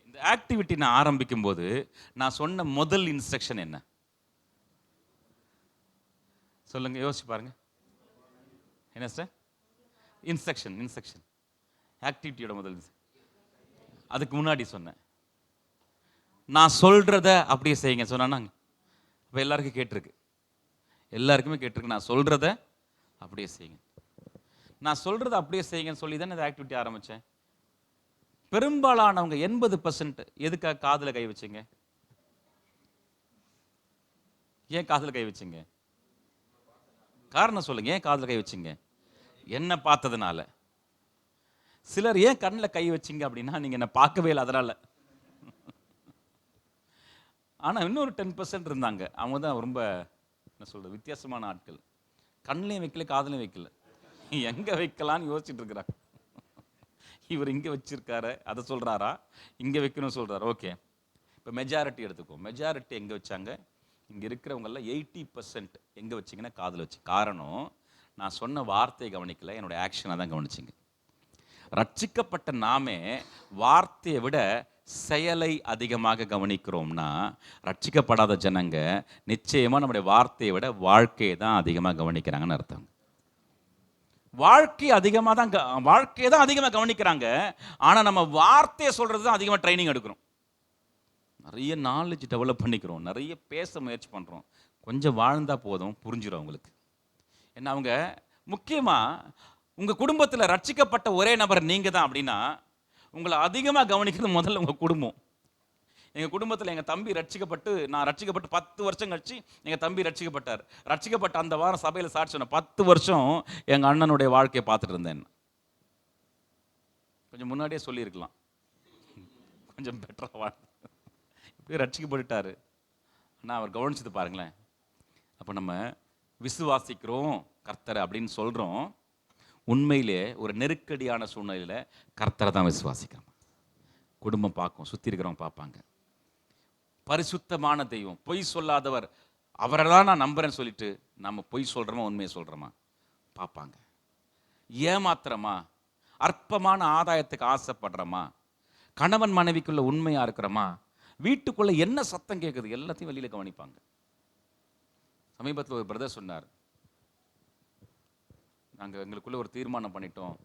இந்த ஆக்டிவிட்டி நான் ஆரம்பிக்கும் போது நான் சொன்ன முதல் இன்ஸ்ட்ரக்ஷன் என்ன சொல்லுங்க, யோசிச்சு பாருங்க. என்ன சார் இன்ஸ்ட்ரக்ஷன் ஆக்டிவிட்டியோட முதல். அதுக்கு முன்னாடி சொன்னேன், நான் சொல்றத அப்படியே செய்யுங்க சொன்னா. இப்போ எல்லாருக்கும் கேட்டிருக்கு, எல்லாருக்குமே கேட்டிருக்கு. நான் சொல்றத அப்படியே செய்யுங்க, நான் சொல்றத அப்படியே செய்யுங்கன்னு சொல்லி தான் இந்த ஆக்டிவிட்டி ஆரம்பிச்சேன். பெரும்பாலானவங்க 80% எதுக்காக காதுல கை வச்சுங்க? ஏன் காதுல கை வச்சுங்க? காரணம் சொல்லுங்க. ஏன் காதுல கை வச்சுங்க? என்ன பார்த்ததுனால. சிலர் ஏன் கண்ணில் கை வச்சிங்க அப்படின்னா, நீங்க என்ன பார்க்கவே இல்லை அதனால. ஆனா இன்னொரு 10% இருந்தாங்க, அவங்க தான் ரொம்ப என்ன சொல்றது வித்தியாசமான ஆட்கள். கண்ணிலையும் வைக்கல, காதுலையும் வைக்கல, எங்க வைக்கலான்னு யோசிச்சுட்டு இருக்கிறாங்க. இவர் இங்கே வச்சிருக்காரு, அதை சொல்கிறாரா, இங்கே வைக்கணும்னு சொல்கிறார். ஓகே, இப்போ மெஜாரிட்டி எடுத்துக்கோ. மெஜாரிட்டி எங்கே வச்சாங்க? இங்கே இருக்கிறவங்கெல்லாம் 80% எங்கே வச்சிங்கன்னா காதில் வச்சு. காரணம், நான் சொன்ன வார்த்தையை கவனிக்கல, என்னோட ஆக்ஷனை தான் கவனிச்சிங்க. ரட்சிக்கப்பட்ட நாமே வார்த்தையை விட செயலை அதிகமாக கவனிக்கிறோம்னா, ரட்சிக்கப்படாத ஜனங்க நிச்சயமாக நம்முடைய வார்த்தையை விட வாழ்க்கையை தான் அதிகமாக கவனிக்கிறாங்கன்னு அர்த்தம். வாழ்க்கையை தான் அதிகமாக கவனிக்கிறாங்க. ஆனால் நம்ம வார்த்தையை சொல்கிறது தான் அதிகமாக ட்ரைனிங் எடுக்கிறோம். நிறைய நாலேஜ் டெவலப் பண்ணிக்கிறோம், நிறைய பேச முயற்சி பண்ணுறோம். கொஞ்சம் வாழ்ந்தால் போதும், புரிஞ்சிடும் அவங்களுக்கு. ஏன்னா அவங்க முக்கியமாக உங்கள் குடும்பத்தில் ரட்சிக்கப்பட்ட ஒரே நபர் நீங்கள் தான் அப்படின்னா, உங்களை அதிகமாக கவனிக்கிறது முதல்ல உங்கள் குடும்பம். எங்கள் குடும்பத்தில் எங்கள் தம்பி நான் ரட்சிக்கப்பட்டு 10 வருஷம் கழிச்சு எங்கள் தம்பி ரட்சிக்கப்பட்ட அந்த வாரம் சபையில் சாட்சி சொன்ன 10 வருஷம் எங்கள் அண்ணனுடைய வாழ்க்கையை பார்த்துட்டு இருந்தேன். கொஞ்சம் முன்னாடியே சொல்லியிருக்கலாம், கொஞ்சம் பெட்டராக வாழ். இப்படியே ரட்சிக்கப்பட்டுட்டாரு. ஆனால் அவர் கவனிச்சது பாருங்களேன். அப்போ நம்ம விசுவாசிக்கிறோம் கர்த்தரை அப்படின்னு சொல்கிறோம், உண்மையிலே ஒரு நெருக்கடியான சூழ்நிலையில் கர்த்தரை தான் விசுவாசிக்கிறோம். குடும்பம் பார்க்கும், சுற்றி இருக்கிறவங்க பார்ப்பாங்க. பரிசுத்தமான தெய்வம், பொய் சொல்லாதவர், அவரை தான் நான் நம்புறேன்னு சொல்லிட்டு நம்ம பொய் சொல்கிறோமா உண்மையை சொல்கிறோமா பார்ப்பாங்க. ஏமாத்துறோமா, அற்பமான ஆதாயத்துக்கு ஆசைப்படுறோமா, கணவன் மனைவிக்குள்ள உண்மையாக இருக்கிறோமா, வீட்டுக்குள்ளே என்ன சத்தம் கேட்குது எல்லாத்தையும் வெளியில் கவனிப்பாங்க. சமீபத்தில் ஒரு பிரதர் சொன்னார், நாங்கள் எங்களுக்குள்ளே ஒரு தீர்மானம் பண்ணிட்டோம்,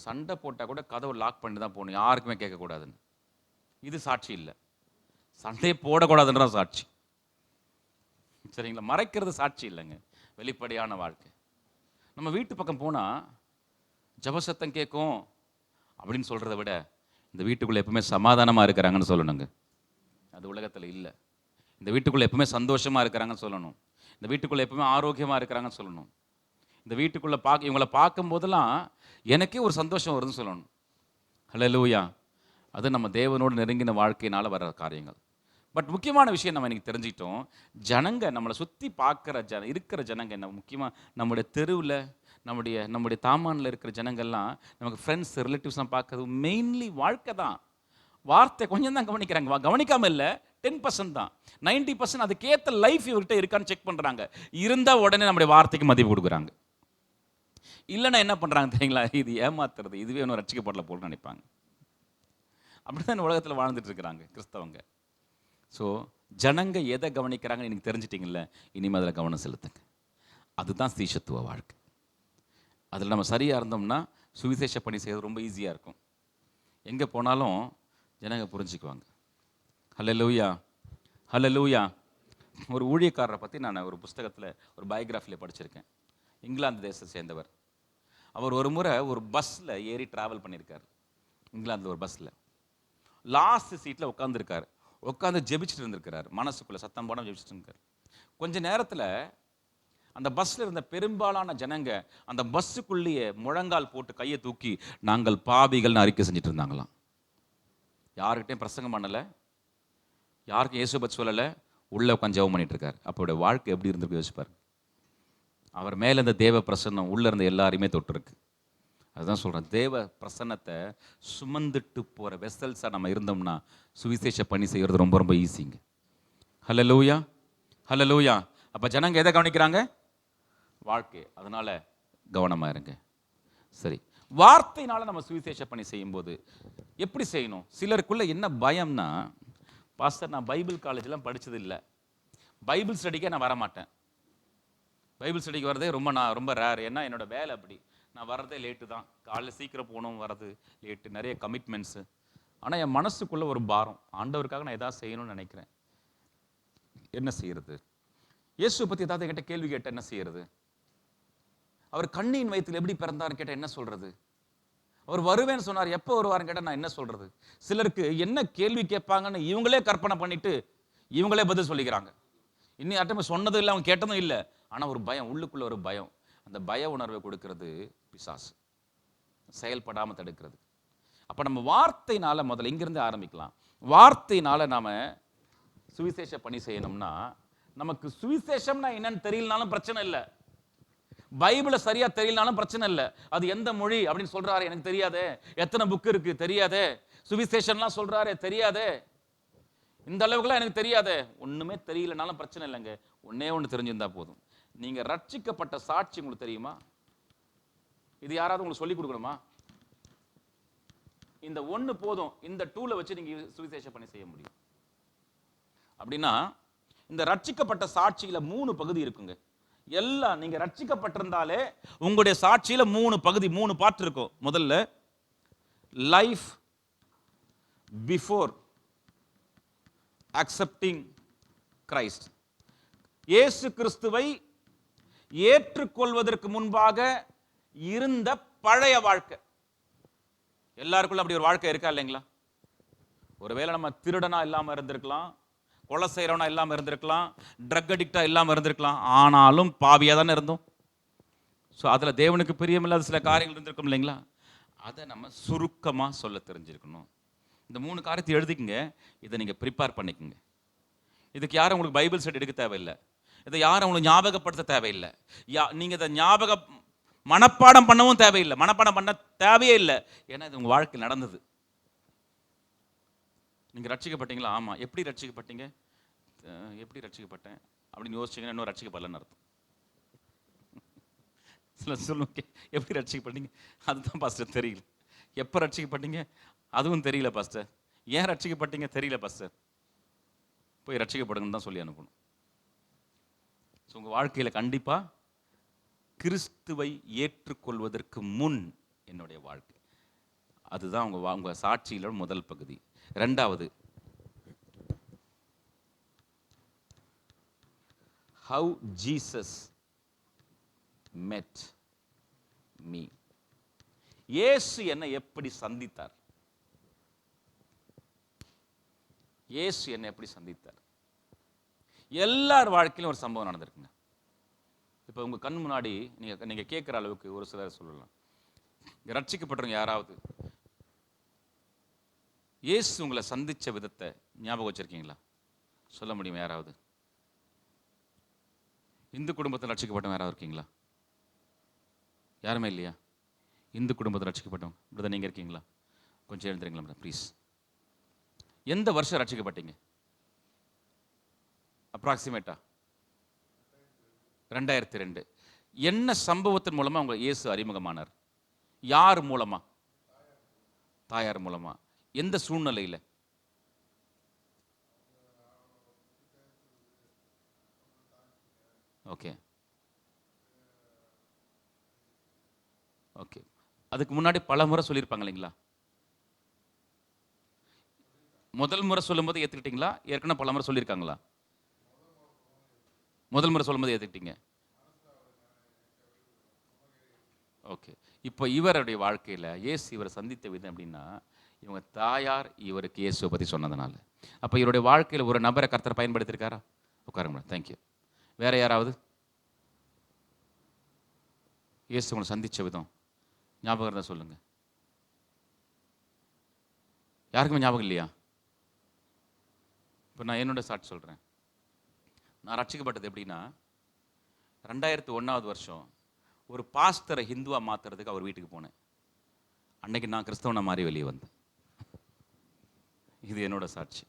சண்டை போட்டால் கூட கதவை லாக் பண்ணி தான் போகணும், யாருக்குமே கேட்கக்கூடாதுன்னு. இது சாட்சி இல்லை, சண்டையை போடக்கூடாதுன்ற சாட்சி. சரிங்களா? மறைக்கிறது சாட்சி இல்லைங்க, வெளிப்படையான வாழ்க்கை. நம்ம வீட்டு பக்கம் போனால் ஜபசத்தம் கேட்கும் அப்படின்னு சொல்கிறத விட இந்த வீட்டுக்குள்ளே எப்பவுமே சமாதானமாக இருக்கிறாங்கன்னு சொல்லணுங்க. அது உலகத்தில் இல்லை. இந்த வீட்டுக்குள்ளே எப்பவுமே சந்தோஷமாக இருக்கிறாங்கன்னு சொல்லணும். இந்த வீட்டுக்குள்ளே எப்பவுமே ஆரோக்கியமாக இருக்கிறாங்கன்னு சொல்லணும். இந்த வீட்டுக்குள்ளே இவங்களை பார்க்கும் போதெல்லாம் எனக்கே ஒரு சந்தோஷம் வருதுன்னு சொல்லணும். ஹல்லேலூயா. அது நம்ம தேவனோடு நெருங்கின வாழ்க்கையினால் வர்ற காரியங்கள். பட் முக்கியமான விஷயம் நம்ம இன்னைக்கு தெரிஞ்சுக்கிட்டோம், ஜனங்க நம்மளை சுற்றி பார்க்குற இருக்கிற ஜனங்க என்ன முக்கியமாக நம்முடைய தெருவில் நம்முடைய தாமானில் இருக்கிற ஜனங்கள்லாம் நமக்கு ஃப்ரெண்ட்ஸ் ரிலேட்டிவ்ஸ்லாம் பார்க்கறது மெயின்லி வாழ்க்கை தான். வார்த்தை கொஞ்சம் தான் கவனிக்கிறாங்க, கவனிக்காமல் இல்லை, 10% தான். 90% அதுக்கேற்ற லைஃப் இவர்கிட்ட இருக்கான்னு செக் பண்ணுறாங்க. இருந்தால் உடனே நம்முடைய வார்த்தைக்கு மதிப்பு கொடுக்குறாங்க. இல்லைன்னா என்ன பண்ணுறாங்க தெரியுங்களா? இது ஏமாத்துறது, இதுவே ஒன்றும் ரட்சிக்கப்படல போல் நினைப்பாங்க. அப்படிதான் உலகத்தில் வாழ்ந்துட்டு இருக்கிறாங்க கிறிஸ்தவங்க. ஸோ ஜனங்க எதை கவனிக்கிறாங்கன்னு எனக்கு தெரிஞ்சிட்டிங்கல்ல, இனிமேல் அதில் கவனம் செலுத்துங்க. அதுதான் ஸ்ரீசத்துவ வாழ்க்கை. அதில் நம்ம சரியாக இருந்தோம்னா சுவிசேஷ பணி செய்வது ரொம்ப ஈஸியாக இருக்கும். எங்கே போனாலும் ஜனங்க புரிஞ்சுக்குவாங்க. ஹல்லேலூயா, ஹல்லேலூயா. ஒரு ஊழியக்காரரை பற்றி நான் ஒரு புஸ்தகத்தில் ஒரு பயோகிராஃபியில் படிச்சிருக்கேன். இங்கிலாந்து தேசத்தை சேர்ந்தவர். அவர் ஒரு முறை ஒரு பஸ்ஸில் ஏறி ட்ராவல் பண்ணியிருக்கார். இங்கிலாந்தில் ஒரு பஸ்ஸில் லாஸ்ட் சீட்டில் உட்காந்துருக்கார். உட்காந்து ஜெபிச்சுட்டு இருந்திருக்கிறார், மனசுக்குள்ளே சத்தம் போடாமல் ஜெபிச்சுட்டு இருக்கார். கொஞ்ச நேரத்தில் அந்த பஸ்ஸில் இருந்த பெரும்பாலான ஜனங்க அந்த பஸ்ஸுக்குள்ளேயே முழங்கால் போட்டு கையை தூக்கி நாங்கள் பாவிகள்னு அறிக்கை செஞ்சுட்டு இருந்தாங்களாம். யாருக்கிட்டையும் பிரசங்கம் பண்ணலை, யாருக்கும் இயேசு பற்றி சொல்லலை, உள்ளே உட்காந்து ஜெபம் பண்ணிட்டு இருக்கார். அப்போடைய வாழ்க்கை எப்படி இருந்திருக்கு யோசிப்பார். அவர் மேலே இருந்த தேவ பிரசன்னம் உள்ளே இருந்த எல்லாரையுமே தொட்டிருக்கு. அதுதான் சொல்கிறேன், தேவ பிரசன்னத்தை சுமந்துட்டு போகிற வெசல்ஸாக நம்ம இருந்தோம்னா சுவிசேஷ பணி செய்கிறது ரொம்ப ரொம்ப ஈஸிங்க. ஹல்லேலூயா, ஹல்லேலூயா. அப்போ ஜனங்க எதை கவனிக்கிறாங்க? வாழ்க்கை. அதனால் கவனமாக இருங்க. சரி, வார்த்தையினால் நம்ம சுவிசேஷ பணி செய்யும்போது எப்படி செய்யணும்? சிலருக்குள்ளே என்ன பயம்னா, பாஸ்டர் நான் பைபிள் காலேஜ்லாம் படித்தது இல்லை, பைபிள் ஸ்டடிக்கே நான் வரமாட்டேன், பைபிள் ஸ்டடிக்கு வரதே ரொம்ப ரேர், ஏன்னா என்னோடய வேலை அப்படி, நான் வர்றதே லேட்டு தான், காலையில் சீக்கிரம் போகணும், வர்றது லேட்டு, நிறைய கமிட்மெண்ட்ஸு. ஆனால் என் மனசுக்குள்ளே ஒரு பாரம், ஆண்டவருக்காக நான் எதாவது செய்யணும்னு நினைக்கிறேன், என்ன செய்யறது? இயேசு பற்றி ஏதாவது என்கிட்ட கேள்வி கேட்டால் என்ன செய்யறது? அவர் கண்ணியின் வயிற்றில் எப்படி பிறந்தார்னு கேட்டால் என்ன சொல்கிறது? அவர் வருவேன்னு சொன்னார், எப்போ வருவார்னு கேட்டால் நான் என்ன சொல்கிறது? சிலருக்கு என்ன கேள்வி கேட்பாங்கன்னு இவங்களே கற்பனை பண்ணிட்டு இவங்களே பதில் சொல்லிக்கிறாங்க. இன்னும் யார்ட்டுமே சொன்னதும் இல்லை, அவங்க கேட்டதும் இல்லை, ஆனால் ஒரு பயம், உள்ளுக்குள்ள ஒரு பயம். அந்த பய உணர்வை கொடுக்கிறது பிசாசு, செயல்படாமல் தடுக்கிறது. அப்போ நம்ம வார்த்தையினால முதல்ல இங்கிருந்து ஆரம்பிக்கலாம். வார்த்தையினால நாம சுவிசேஷ பணி செய்யணும்னா, நமக்கு சுவிசேஷம்னா என்னன்னு தெரியலனாலும் பிரச்சனை இல்லை, பைபிளை சரியா தெரியலனாலும் பிரச்சனை இல்லை. அது எந்த மொழி அப்படின்னு சொல்றாரு எனக்கு தெரியாதே, எத்தனை புக் இருக்கு தெரியாதே, சுவிசேஷன்லாம் சொல்றாரு தெரியாதே, இந்த அளவுக்குலாம் எனக்கு தெரியாதே. ஒண்ணுமே தெரியலனாலும் பிரச்சனை இல்லைங்க. ஒன்னே ஒன்று தெரிஞ்சிருந்தா போதும். நீங்க ரட்சிக்கப்பட்ட சாட்சி உங்களுக்கு தெரியுமா? இது யாராவது உங்களுக்கு சொல்லிக் கொடுக்கணுமா? இந்த ஒன்று போதும். இந்த டூலை வச்சு நீங்க சுவிசேஷ பணி செய்ய முடியும். அப்படின்னா இந்த ரட்சிக்கப்பட்ட சாட்சியில 3 பகுதி இருக்குங்க. எல்லாம் நீங்க ரட்சிக்கப்பட்டிருந்தாலே உங்களுடைய சாட்சியில 3 பகுதி, 3 பார்ட் இருக்கும். முதல்ல லைஃப் பிஃபோர் அக்செப்டிங் கிரைஸ்ட், இயேசு கிறிஸ்துவை ஏற்றுக்கொள்வதற்கு முன்பாக இருந்த பழைய வாழ்க்கை. எல்லாருக்குள்ள அப்படி ஒரு வாழ்க்கை இருக்கா இல்லைங்களா? ஒருவேளை நம்ம திருடனா இல்லாம இருந்திருக்கலாம், கொலை செய்யறவனா இல்லாம இருந்திருக்கலாம், ட்ரக் அடிக்டா இல்லாம இருந்திருக்கலாம், ஆனாலும் பாவியா தானே இருந்தோம். ஸோ அதுல தேவனுக்கு பிரியமில்லாத சில காரியங்கள் இருந்திருக்கும் இல்லைங்களா? அதை நம்ம சுருக்கமா சொல்ல தெரிஞ்சிருக்கணும். இந்த 3 காரியத்தை எழுதிக்குங்க, இதை நீங்க ப்ரிப்பேர் பண்ணிக்கோங்க. இதுக்கு யாரும் உங்களுக்கு பைபிள் ஸ்டடி எடுக்க தேவையில்லை, இதை யாரும் உங்களுக்கு ஞாபகப்படுத்த தேவையில்லை, நீங்க இதை மனப்பாடம் பண்ணவும் தேவையில்லை, மனப்பாடம் பண்ண தேவையே இல்லை. ஏன்னா இது உங்க வாழ்க்கையில் நடந்தது. நீங்கள் ரட்சிக்கப்பட்டீங்களா? ஆமாம். எப்படி ரட்சிக்கப்பட்டீங்க? எப்படி ரட்சிக்கப்பட்டேன் அப்படின்னு யோசிச்சிங்கன்னா இன்னும் ரட்சிக்கப்படலன்னு அர்த்தம். சில சொல்லுங்க, எப்படி ரட்சிக்கப்பட்டீங்க? அதுதான் பாஸ்டர் தெரியல. எப்போ ரட்சிக்கப்பட்டீங்க? அதுவும் தெரியல பாஸ்டர். ஏன் ரட்சிக்கப்பட்டீங்க? தெரியல பாஸ்டர். போய் ரட்சிக்கப்படுங்கன்னு தான் சொல்லி அனுப்பணும். ஸோ உங்கள் வாழ்க்கையில் கண்டிப்பாக கிறிஸ்துவை ஏற்றுக்கொள்வதற்கு முன் என்னுடைய வாழ்க்கை, அதுதான் உங்கள் சாட்சியில முதல் பகுதி. ரெண்டாவது, how Jesus met me. இயேசு என்னை எப்படி சந்தித்தார்? இயேசு என்னை எப்படி சந்தித்தார்? எல்லார் வாழ்க்கையிலும் ஒரு சம்பவம் நடந்திருக்குங்க. இப்போ உங்க கண் முன்னாடி நீங்க கேட்குற அளவுக்கு ஒரு சிலர் சொல்லலாம். ரட்சிக்கப்பட்டவங்க யாராவது இயேசு உங்களை சந்திச்ச விதத்தை ஞாபகம் வச்சிருக்கீங்களா? சொல்ல முடியுமா யாராவது? இந்து குடும்பத்தில் ரட்சிக்கப்பட்டவங்க யாராவது இருக்கீங்களா? யாருமே இல்லையா? இந்து குடும்பத்தில் ரட்சிக்கப்பட்டவங்க பிரதர் நீங்கள் இருக்கீங்களா? கொஞ்சம் எழுந்துறீங்களா மேடம் ப்ளீஸ். எந்த வருஷம் ரட்சிக்கப்பட்டீங்க? அப்ராக்சிமேட்டா 2002. என்ன சம்பவத்தின் மூலமா உங்க இயேசு அறிமுகமானார்? யார் மூலமா? தாயார் மூலமா. எந்த சூழ்நிலையில்? Okay okay. அதுக்கு முன்னாடி பல முறை சொல்லியிருப்பாங்க இல்லைங்களா? முதல் முறை சொல்லும்போது ஏற்றுக்கிட்டீங்களா? ஏற்கனவே பல முறை சொல்லியிருக்காங்களா? முதல் முறை சொல்லும்போது ஏற்றுக்கிட்டீங்க. ஓகே. இப்போ இவருடைய வாழ்க்கையில் இயேசு இவரை சந்தித்த விதம் அப்படின்னா, இவங்க தாயார் இவருக்கு இயேசுவை பற்றி சொன்னதுனால. அப்போ இவருடைய வாழ்க்கையில் ஒரு நபரை கர்த்தர் பயன்படுத்தியிருக்காரா? உட்காருங்க மேடம். தேங்க்யூ. வேற யாராவது இயேசு உங்களை சந்தித்த விதம் ஞாபகம் இருந்தால் சொல்லுங்கள். யாருக்குமே ஞாபகம் இல்லையா? இப்போ நான் என்னோட சாட்சி சொல்கிறேன். நான் ரட்சிக்கப்பட்டது எப்படின்னா, 2001 வருஷம் ஒரு பாஸ்டரை ஹிந்துவா மாற்றுறதுக்கு அவர் வீட்டுக்கு போனேன். அன்னைக்கு நான் கிறிஸ்தவனை மாறி வெளியே வந்தேன். இது என்னோட சாட்சி.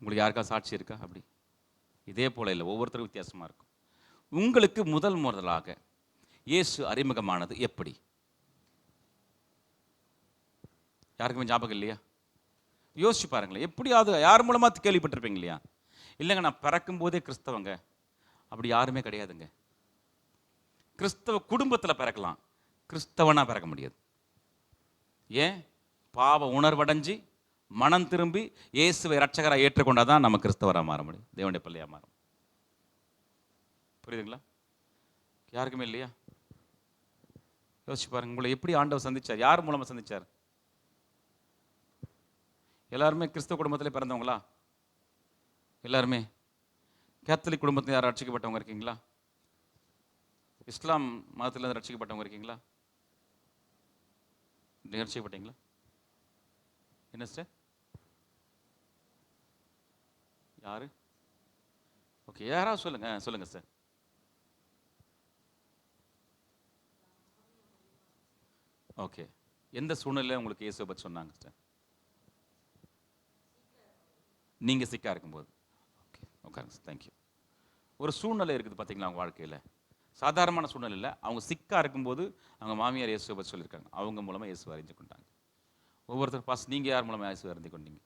உங்களுக்கு யாருக்கா சாட்சி இருக்கா? அப்படி இதே போல இல்லை, ஒவ்வொருத்தரும் வித்தியாசமாக இருக்கும். உங்களுக்கு முதலாக இயேசு அறிமுகமானது எப்படி? யாருக்குமே ஞாபகம் இல்லையா? யோசிச்சு பாருங்களேன். எப்படியாவது யார் மூலமாக கேள்விப்பட்டிருப்பீங்க இல்லையா? இல்லைங்க நான் பிறக்கும் போதே கிறிஸ்தவங்க, அப்படி யாருமே கிடையாதுங்க. கிறிஸ்தவ குடும்பத்தில் பிறக்கலாம், கிறிஸ்தவனா பிறக்க முடியாது. ஏன்? பாவ உணர்வடைஞ்சு மனம் திரும்பி இயேசுவை ரட்சகராக ஏற்றுக்கொண்டாதான் நம்ம கிறிஸ்தவராக மாற முடியும், தேவனுடைய பிள்ளையாக மாறும். புரியுதுங்களா? யாருக்குமே இல்லையா? யோசிச்சு பாருங்க. உங்களை எப்படி ஆண்டவர் சந்திச்சார்? யார் மூலமா சந்திச்சார்? எல்லாருமே கிறிஸ்தவ குடும்பத்திலே பிறந்தவங்களா? எல்லாருமே கேத்தலிக் குடும்பத்தில் யாரும் ரட்சிக்கப்பட்டவங்க இருக்கீங்களா? இஸ்லாம் மதத்திலிருந்து ரட்சிக்கப்பட்டவங்க இருக்கீங்களா? ரட்சிக்கப்பட்டீங்களா? என்ன சார்? யாரு? ஓகே, யாராவது சொல்லுங்க. சொல்லுங்க சார். ஓகே. எந்த சூழ்நிலையில் உங்களுக்கு இயேசுவை பற்றி சொன்னாங்க சார்? நீங்க சிக்கா இருக்கும்போது. ஓகே, உட்காருங்க சார். தேங்க்யூ. ஒரு சூழ்நிலை இருக்குது பார்த்தீங்களா அவங்க வாழ்க்கையில், சாதாரணமான சூழ்நிலை இல்லை. அவங்க சிக்கா இருக்கும்போது அவங்க மாமியார் இயேசுவை பற்றி சொல்லியிருக்காங்க. அவங்க மூலமாக இயேசுவை அறிந்து கொண்டாங்க. ஒவ்வொருத்தர் பாஸ், நீங்கள் யார் மூலமாக இயேசுவை அறிந்து கொண்டீங்க?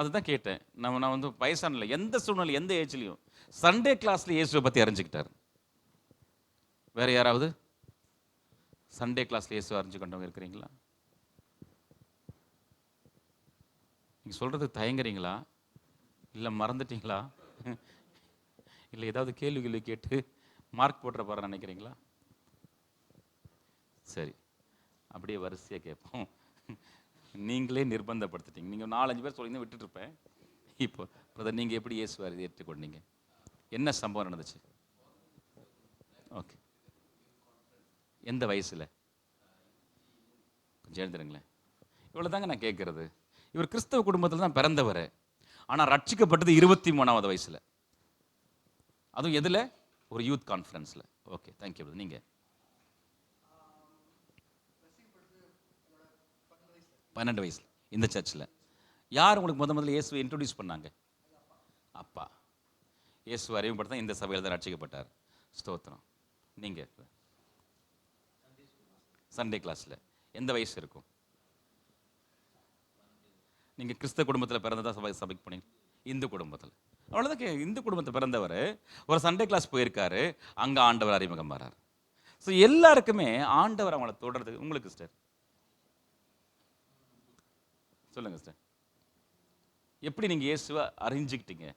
அதுதான் கேட்டேன். நான் வந்து வயசானல எந்த சூழ்நிலை எந்த ஏஜ்லையும் சண்டே கிளாஸ்ல இயேசுவை பற்றி அறிஞ்சுக்கிட்டார். வேற யாராவது சண்டே கிளாஸ்ல இயேசுவை அறிஞ்சு கொண்டவங்க இருக்கிறீங்களா? நீங்க சொல்றது தயங்குறீங்களா? இல்லை மறந்துட்டீங்களா? இல்லை ஏதாவது கேள்வி கேட்டு மார்க் போட்டுற போற நினைக்கிறீங்களா? சரி, அப்படியே வரிசையாக கேட்போம். நீங்களே நிர்பந்தப்படுத்திட்டீங்க. நீங்கள் 4-5 பேர் சொல்லி விட்டுட்டு இருப்பேன். இப்போ பிரதர் நீங்கள் எப்படி இயேசுவை ஏற்றுக்கொண்டீங்க? என்ன சம்பவம் நடந்துச்சு? ஓகே. எந்த வயசில்? கொஞ்சம் எழுந்துருங்களேன். இவ்வளோ தாங்க நான் கேட்குறது. இவர் கிறிஸ்தவ குடும்பத்தில் தான் பிறந்தவர், ஆனால் ரட்சிக்கப்பட்டது 23வது வயசில். அதுவும் எதில்? ஒரு யூத் கான்ஃபரன்ஸில். Okay, thank you. நீங்கள் 12 வயசுல இந்த சர்ச்சில். யார் உங்களுக்கு முதல்ல இயேசுவை இன்ட்ரோடியூஸ் பண்ணாங்க? அப்பா. இயேசு அறிமுகப்படுத்த இந்த சபையில் தான் ரட்சிக்கப்பட்டார். ஸ்தோத்திரம். நீங்கள் சண்டே கிளாஸில் எந்த வயசு இருக்கும்? நீங்கள் கிறிஸ்தவ குடும்பத்தில் பிறந்ததா சபைக்கு போனீங்க? இந்து குடும்பத்தில். அவ்வளோதான். இந்து குடும்பத்தில் பிறந்தவர் ஒரு சண்டே கிளாஸ் போயிருக்காரு, அங்கே ஆண்டவர் அறிமுகம் வரார். ஸோ எல்லாருக்குமே ஆண்டவர் அவங்கள தொடர்றது. உங்களுக்கு சிஸ்டர் சொல்லுங்க சிஸ்டர், எப்படி நீங்கள் இயேசுவை அறிஞ்சிக்கிட்டீங்க?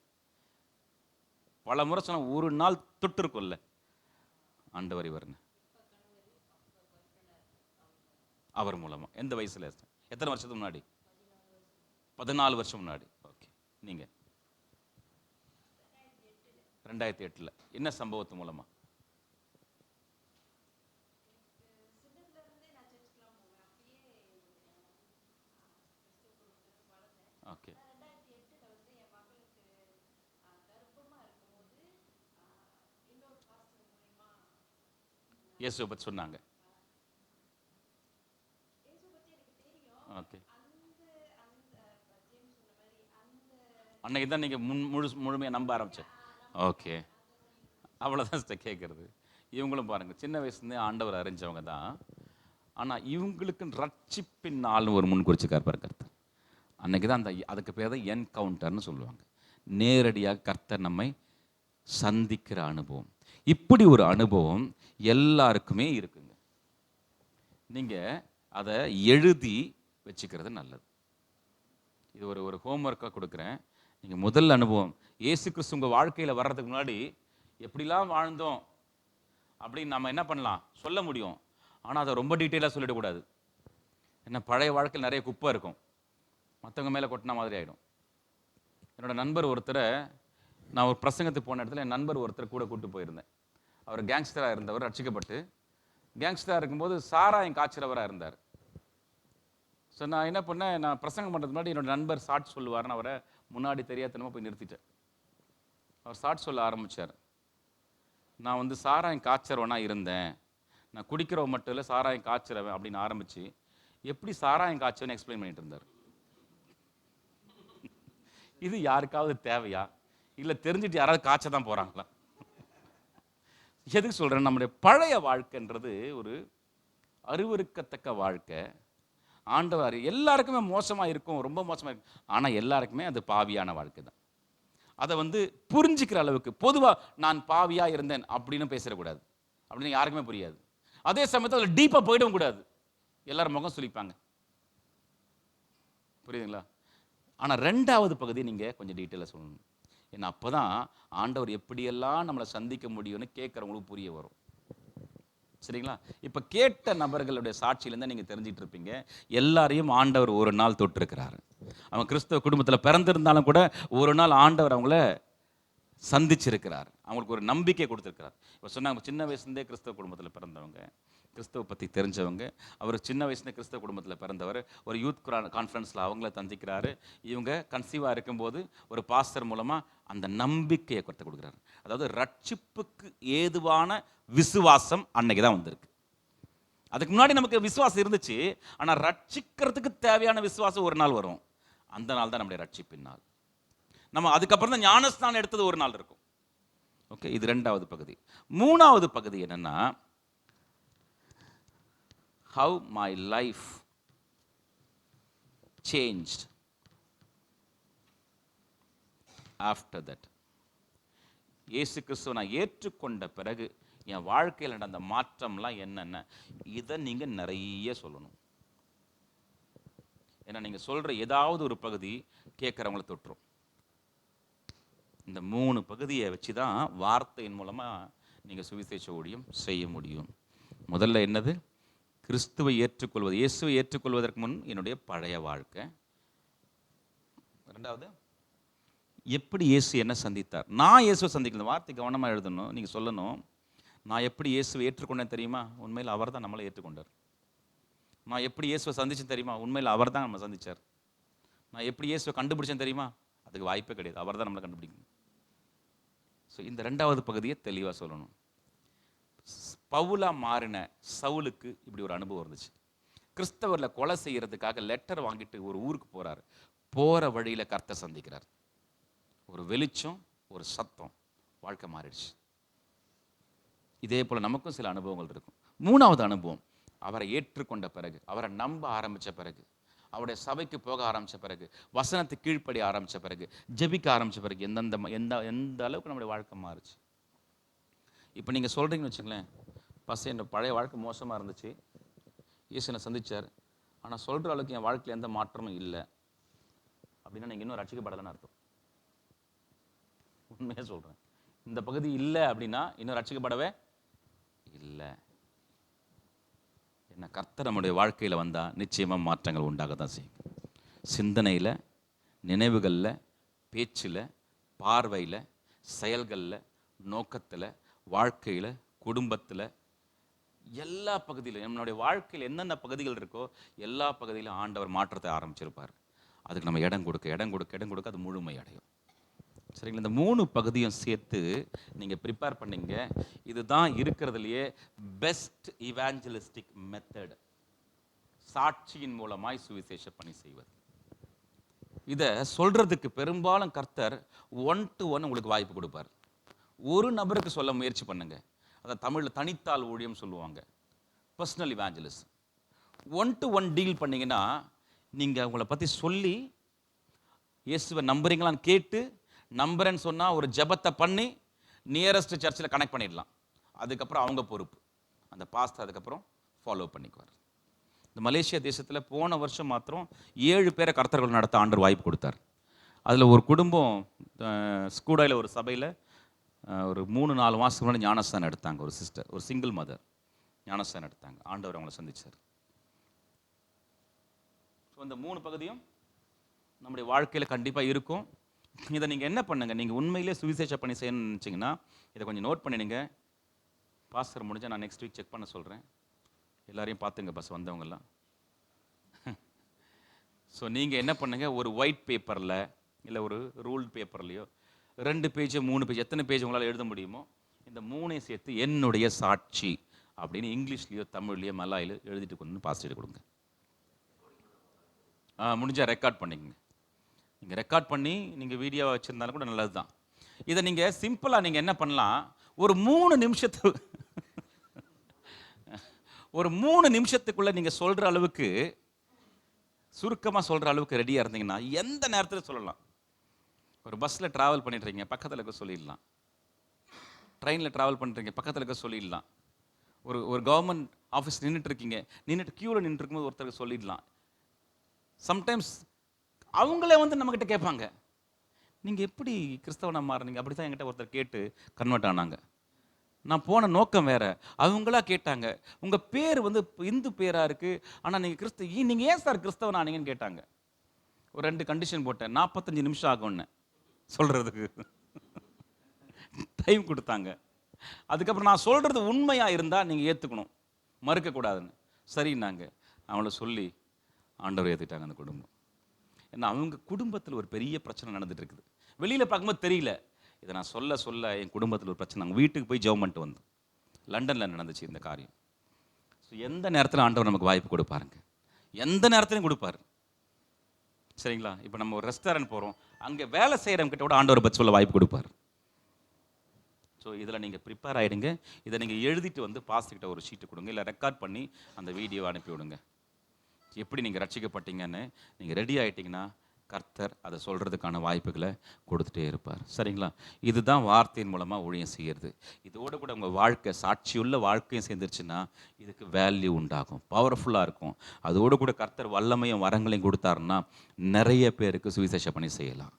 பல முறை சொன்ன ஒரு நாள் தொட்டு இருக்கும்ல ஆண்டவர் இவர்னு, அவர் மூலமா. எந்த வயசுல? எத்தனை வருஷத்துக்கு முன்னாடி? 14 வருஷம் முன்னாடி. ஓகே. நீங்க 2008ல் என்ன சம்பவத்து மூலமா? ஓகே. இயேசுவை பற்றி சொன்னாங்க. ஓகே. அன்னைக்கு தான் நீங்கள் முழுமையாக நம்ப ஆரம்பிச்சேன். ஓகே. அவ்வளோதான் கேட்குறது. இவங்களும் பாருங்கள், சின்ன வயசுலேருந்தே ஆண்டவர் அறிஞ்சவங்க தான். ஆனால் இவங்களுக்கு ரட்சிப்பின் நாள் ஒரு முன் குறிச்சிக்கார் பாரு கர்த்தர். அன்னைக்கு தான் அதுக்கு பேர் தான் என்கவுண்டர்னு சொல்லுவாங்க. நேரடியாக கர்த்தர் நம்மை சந்திக்கிற அனுபவம். இப்படி ஒரு அனுபவம் எல்லாருக்குமே இருக்குங்க. நீங்கள் அதை எழுதி வச்சுக்கிறது நல்லது. இது ஒரு ஹோம்ஒர்க்காக கொடுக்குறேன். நீங்கள் முதல் அனுபவம் இயேசு கிறிஸ்து உங்கள் வாழ்க்கையில் வர்றதுக்கு முன்னாடி எப்படிலாம் வாழ்ந்தோம் அப்படின்னு நம்ம என்ன பண்ணலாம் சொல்ல முடியும். ஆனால் அதை ரொம்ப டீட்டெயிலாக சொல்லிடக்கூடாது. ஏன்னா பழைய வாழ்க்கையில் நிறைய குப்பை இருக்கும், மற்றவங்க மேலே கொட்டின மாதிரி ஆகிடும். என்னோடய நண்பர் ஒருத்தரை நான் ஒரு பிரசங்கத்துக்கு போன இடத்துல என் நண்பர் ஒருத்தர் கூட கூப்பிட்டு போயிருந்தேன். அவர் கேங்ஸ்டராக இருந்தவர், ரட்சிக்கப்பட்டு கேங்ஸ்டராக இருக்கும்போது சாராயம் காய்ச்சறவராக இருந்தார். ஸோ நான் என்ன பண்ணேன், நான் பிரசங்கம் பண்ணுறதுக்கு முன்னாடி என்னோடய நண்பர் சாட்சி சொல்லுவார்னு அவரை முன்னாடி தெரியாதனமாக போய் நிறுத்திட்டேன். அவர் சாட்சி சொல்ல ஆரம்பித்தார். நான் சாராயம் காய்ச்சறவனாக இருந்தேன், நான் குடிக்கிறவன் மட்டும் இல்லை சாராயம் காய்ச்சறவன் அப்படின்னு ஆரம்பித்து எப்படி சாராயம் காய்ச்சவன்னு எக்ஸ்பிளைன் பண்ணிட்டு இருந்தார். இது யாருக்காவது தேவையா? இல்லை தெரிஞ்சுட்டு யாராவது காய்ச்ச தான் போகிறாங்களா? எதுக்கு சொல்கிறேன், நம்முடைய பழைய வாழ்க்கைன்றது ஒரு அருவருக்கத்தக்க வாழ்க்கை. ஆண்டவர் எல்லாருக்குமே மோசமாக இருக்கும், ரொம்ப மோசமாக இருக்கும். ஆனால் எல்லாருக்குமே அது பாவியான வாழ்க்கை தான். அதை புரிஞ்சுக்கிற அளவுக்கு பொதுவாக நான் பாவியாக இருந்தேன் அப்படின்னு பேசிடக்கூடாது. அப்படின்னு யாருக்குமே புரியாது. அதே சமயத்தில் அதில் டீப்பாக போயிடவும் கூடாது. எல்லாரும் முகம் சொல்லிப்பாங்க. புரியுதுங்களா? ஆனால் 2வது பகுதி நீங்கள் கொஞ்சம் டீட்டெயிலாக சொல்லணும். ஏன்னா அப்போ தான் ஆண்டவர் எப்படியெல்லாம் நம்மளை சந்திக்க முடியும்னு கேட்குறவங்களுக்கு புரிய வரும். சரிங்களா? இப்போ கேட்ட நபர்களுடைய சாட்சியிலேருந்து நீங்கள் தெரிஞ்சிட்டு இருப்பீங்க, எல்லாரையும் ஆண்டவர் ஒரு நாள் தொட்டிருக்கிறாரு. அவன் கிறிஸ்தவ குடும்பத்தில் பிறந்திருந்தாலும் கூட ஒரு நாள் ஆண்டவர் அவங்கள சந்திச்சிருக்கிறார், அவங்களுக்கு ஒரு நம்பிக்கை கொடுத்துருக்கிறார். இப்போ சொன்னாங்க, சின்ன வயசுலேருந்தே கிறிஸ்தவ குடும்பத்தில் பிறந்தவங்க, கிறிஸ்தவ பற்றி தெரிஞ்சவங்க. அவர் சின்ன வயசுலேயே கிறிஸ்தவ குடும்பத்தில் பிறந்தவர். ஒரு யூத் கான்ஃபரன்ஸில் அவங்கள சந்திக்கிறாரு. இவங்க கன்சீவாக இருக்கும்போது ஒரு பாஸ்டர் மூலமாக அந்த நம்பிக்கையை கற்றுக் கொடுக்குறாரு. அதாவது ரட்சிப்புக்கு ஏதுவான விசுவாசம் அன்னைக்கு தான் வந்திருக்கு. அதுக்கு முன்னாடி நமக்கு விசுவாசம் இருந்துச்சு, ஆனால் ரட்சிக்கிறதுக்கு தேவையான விசுவாசம் ஒரு நாள் வரும். அந்த நாள் தான் நம்முடைய ரட்சிப்பின் நாள். நம்ம அதுக்கப்புறம் தான் ஞானஸ்நானம் எடுத்தது ஒரு நாள் இருக்கும். ஓகே, இது 2வது பகுதி. 3வது பகுதி என்னன்னா, how my life changed after that. இயேசு கிறிஸ்துவை நான் ஏற்றுக்கொண்ட பிறகு என் வாழ்க்கையில் நடந்த மாற்றம்லாம் என்னென்ன, இதை நீங்கள் நிறைய சொல்லணும். ஏன்னா நீங்கள் சொல்கிற ஏதாவது ஒரு பகுதி கேட்குறவங்களை தொட்டுரும். இந்த 3 பகுதியை வச்சு தான் வார்த்தையின் மூலமாக நீங்கள் சுவிசேஷ ஊழியம் செய்ய முடியும். முதல்ல என்னது? கிறிஸ்துவை ஏற்றுக்கொள்வது, இயேசுவை ஏற்றுக்கொள்வதற்கு முன் என்னுடைய பழைய வாழ்க்கை. 2வது, எப்படி இயேசு என்ன சந்தித்தார். நான் இயேசுவை சந்திக்கணும். வார்த்தை கவனமாக எழுதணும். நீங்கள் சொல்லணும், நான் எப்படி இயேசுவை ஏற்றுக்கொண்டேன் தெரியுமா? உண்மையில் அவர் தான் நம்மளை ஏற்றுக்கொண்டார். நான் எப்படி இயேசுவை சந்திச்சேன் தெரியுமா? உண்மையில் அவர் தான் நம்ம சந்தித்தார். நான் எப்படி இயேசுவை கண்டுபிடிச்சேன் தெரியுமா? அதுக்கு வாய்ப்பே கிடையாது, அவர் தான் நம்மளை கண்டுபிடிக்கணும். ஸோ இந்த 2வது பகுதியை தெளிவாக சொல்லணும். பவுலா மாறின சவுலுக்கு இப்படி ஒரு அனுபவம் இருந்துச்சு. கிறிஸ்தவர்களை கொலை செய்யறதுக்காக லெட்டர் வாங்கிட்டு ஒரு ஊருக்கு போறாரு. போற வழியில கர்த்தர் சந்திக்கிறார். ஒரு வெளிச்சம், ஒரு சத்தம், வாழ்க்கை மாறிடுச்சு. இதே போல நமக்கும் சில அனுபவங்கள் இருக்கும். மூணாவது அனுபவம், அவரை ஏற்றுக்கொண்ட பிறகு, அவரை நம்ப ஆரம்பிச்ச பிறகு, அவருடைய சபைக்கு போக ஆரம்பிச்ச பிறகு, வசனத்துக்கு கீழ்ப்படி ஆரம்பிச்ச பிறகு, ஜெபிக்க ஆரம்பிச்ச பிறகு எந்த அளவுக்கு நம்முடைய வாழ்க்கை மாறுச்சு. இப்போ நீங்க சொல்றீங்கன்னு வச்சுங்களேன், என் பழைய வாழ்க்கை மோசமா இருந்துச்சு, இயேசுனை சந்திச்சார், ஆனால் சொல்ற அளவுக்கு என் வாழ்க்கையில் எந்த மாற்றமும் இல்லை அப்படின்னா நீங்கள் இன்னும் ரட்சிக்கப்படலைன்னு அர்த்தம். உண்மையாக சொல்கிறேன். இந்த பகுதி இல்லை அப்படின்னா இன்னும் ரட்சிக்கப்படவே இல்லை. என்ன, கர்த்தர் நம்முடைய வாழ்க்கையில் வந்தால் நிச்சயமாக மாற்றங்கள் உண்டாக தான் செய்யும். சிந்தனையில், நினைவுகளில், பேச்சில், பார்வையில், செயல்களில், நோக்கத்தில், வாழ்க்கையில், குடும்பத்தில், எல்லா பகுதியிலும் நம்மளுடைய வாழ்க்கையில் என்னென்ன பகுதிகள் இருக்கோ எல்லா பகுதியிலும் ஆண்டவர் மாற்றத்தை ஆரம்பிச்சிருப்பார். அதுக்கு நம்ம இடம் கொடுக்க அது முழுமை அடையும். சரிங்களா? இந்த 3 பகுதியும் சேர்த்து நீங்கள் ப்ரிப்பேர் பண்ணீங்க. இதுதான் இருக்கிறதுலையே பெஸ்ட் இவாஞ்சலிஸ்டிக் மெத்தட். சாட்சியின் மூலமாய் சுவிசேஷ பணி செய்வது. இதை சொல்றதுக்கு பெரும்பாலும் கர்த்தர் 1 to 1 உங்களுக்கு வாய்ப்பு கொடுப்பார். ஒரு நபருக்கு சொல்ல முயற்சி பண்ணுங்க. அதை தமிழில் தனித்தாள் ஊழியம் சொல்லுவாங்க, பர்சனல் இவாஞ்சலிஸ்ட். 1 to 1 டீல் பண்ணிங்கன்னா நீங்கள் உங்களை பற்றி சொல்லி இயேசுவை நம்புறீங்களான்னு கேட்டு, நம்புறேன்னு சொன்னால் ஒரு ஜெபத்தை பண்ணி நியரஸ்ட் சர்ச்சில் கனெக்ட் பண்ணிடலாம். அதுக்கப்புறம் அவங்க பொறுப்பு. அந்த பாஸ்டர் அதுக்கப்புறம் ஃபாலோ பண்ணிக்குவார். இந்த மலேசியா தேசத்தில் போன வருஷம் மாத்திரம் 7 பேரை கர்த்தர்கள் நடத்த ஆண்டவர் வாய்ப்பு கொடுத்தார். அதில் ஒரு குடும்பம் ஸ்கூடாயில் ஒரு சபையில் ஒரு 3-4 மாதத்துக்கு முன்னாடி ஞானஸ்தானம் எடுத்தாங்க. ஒரு சிஸ்டர், ஒரு சிங்கிள் மதர் ஞானஸ்தானம் எடுத்தாங்க. ஆண்டவர் அவங்கள சந்திச்சார். ஸோ இந்த 3 பகுதியும் நம்முடைய வாழ்க்கையில் கண்டிப்பாக இருக்கும். இதை நீங்கள் என்ன பண்ணுங்கள், நீங்கள் உண்மையிலே சுவிசேஷ பணி செய்யணும்னு நினச்சிங்கன்னா இதை கொஞ்சம் நோட் பண்ணிடுங்க. பாஸ்டர் முடிஞ்சால் நான் நெக்ஸ்ட் வீக் செக் பண்ண சொல்கிறேன். எல்லாரையும் பார்த்துங்க பஸ் வந்தவங்கெல்லாம். ஸோ நீங்கள் என்ன பண்ணுங்கள், ஒரு ஒயிட் பேப்பரில் இல்லை ஒரு ரூல்டு பேப்பர்லையோ 2 பேஜ் 3 பேஜ் எத்தனை பேஜ் உங்களால் எழுத முடியுமோ இந்த 3ஐயும் சேர்த்து என்னுடைய சாட்சி அப்படின்னு இங்கிலீஷ்லேயோ தமிழ்லையோ மலாயிலோ எழுதிட்டு கொண்டு பாஸ்டர் கொடுங்க. முடிஞ்சால் ரெக்கார்ட் பண்ணிக்கங்க. நீங்கள் ரெக்கார்ட் பண்ணி நீங்கள் வீடியோ வச்சுருந்தாலும் கூட நல்லது தான். இதை நீங்கள் சிம்பிளாக நீங்கள் என்ன பண்ணலாம், ஒரு 3 நிமிஷத்துக்குள்ளே நீங்கள் சொல்கிற அளவுக்கு, சுருக்கமாக சொல்கிற அளவுக்கு ரெடியாக இருந்தீங்கன்னா எந்த நேரத்தில் சொல்லலாம். ஒரு பஸ்ஸில் ட்ராவல் பண்ணிட்டுருக்கீங்க, பக்கத்தில் இருக்க சொல்லிடலாம். ட்ரெயினில் ட்ராவல் பண்ணுறீங்க, பக்கத்தில் இருக்க சொல்லிடலாம். ஒரு கவர்மெண்ட் ஆஃபீஸ் நின்றுட்டு க்யூவில் நின்றுருக்கும்போது ஒருத்தருக்கு சொல்லிடலாம். சம்டைம்ஸ் அவங்களே வந்து நம்மக்கிட்ட கேட்பாங்க, நீங்கள் எப்படி கிறிஸ்தவனாக மாறுனீங்க? அப்படி தான் என்கிட்ட ஒருத்தர் கேட்டு கன்வெர்ட் ஆனாங்க. நான் போன நோக்கம் வேறு. அவங்களா கேட்டாங்க, உங்கள் பேர் வந்து இந்து பேராக இருக்குது, ஆனால் நீங்கள் ஏன் சார் கிறிஸ்தவன் ஆனீங்கன்னு கேட்டாங்க. ஒரு 2 கண்டிஷன் போட்டேன். 45 நிமிஷம் ஆகும்னு சொல்கிறதுக்கு டைம் கொடுத்தாங்க. அதுக்கப்புறம் நான் சொல்கிறது உண்மையாக இருந்தால் நீங்கள் ஏற்றுக்கணும், மறுக்கக்கூடாதுன்னு. சரின்னாங்க. அவங்கள சொல்லி ஆண்டவர் ஏற்றுக்கிட்டாங்க அந்த குடும்பம். ஏன்னா அவங்க குடும்பத்தில் ஒரு பெரிய பிரச்சனை நடந்துட்டு இருக்குது. வெளியில் பார்க்கும்போது தெரியல. இதை நான் சொல்ல என் குடும்பத்தில் ஒரு பிரச்சனை. நாங்கள் வீட்டுக்கு போய் ஜெபம் பண்ணிட்டு வந்தோம். லண்டனில் நடந்துச்சு இந்த காரியம். ஸோ எந்த நேரத்தில் ஆண்டவர் நமக்கு வாய்ப்பு கொடுப்பாருங்க, எந்த நேரத்துலையும் கொடுப்பாரு. சரிங்களா? இப்போ நம்ம ஒரு ரெஸ்டாரண்ட் போகிறோம், அங்கே வேலை செய்கிறவங்க கிட்ட கூட ஆண்டவர் பற்றி சொல்ல வாய்ப்பு கொடுப்பார். ஸோ இதில் நீங்கள் ப்ரிப்பேர் ஆகிடுங்க. இதை நீங்கள் எழுதிட்டு வந்து பாஸ்டர்கிட்ட ஒரு ஷீட்டு கொடுங்க, இல்லை ரெக்கார்ட் பண்ணி அந்த வீடியோவை அனுப்பி விடுங்க. எப்படி நீங்கள் ரட்சிக்கப்பட்டீங்கன்னு நீங்கள் ரெடி ஆகிட்டிங்கன்னா கர்த்தர் அதை சொல்கிறதுக்கான வாய்ப்புகளை கொடுத்துட்டே இருப்பார். சரிங்களா? இதுதான் வார்த்தையின் மூலமாக ஊழியம் செய்கிறது. இதோடு கூட உங்கள் வாழ்க்கை சாட்சியுள்ள வாழ்க்கையும் சேர்ந்துருச்சுன்னா இதுக்கு வேல்யூ உண்டாகும், பவர்ஃபுல்லாக இருக்கும். அதோடு கூட கர்த்தர் வல்லமையும் வரங்களையும் கொடுத்தாருன்னா நிறைய பேருக்கு சுவிசேஷ பணி செய்யலாம்.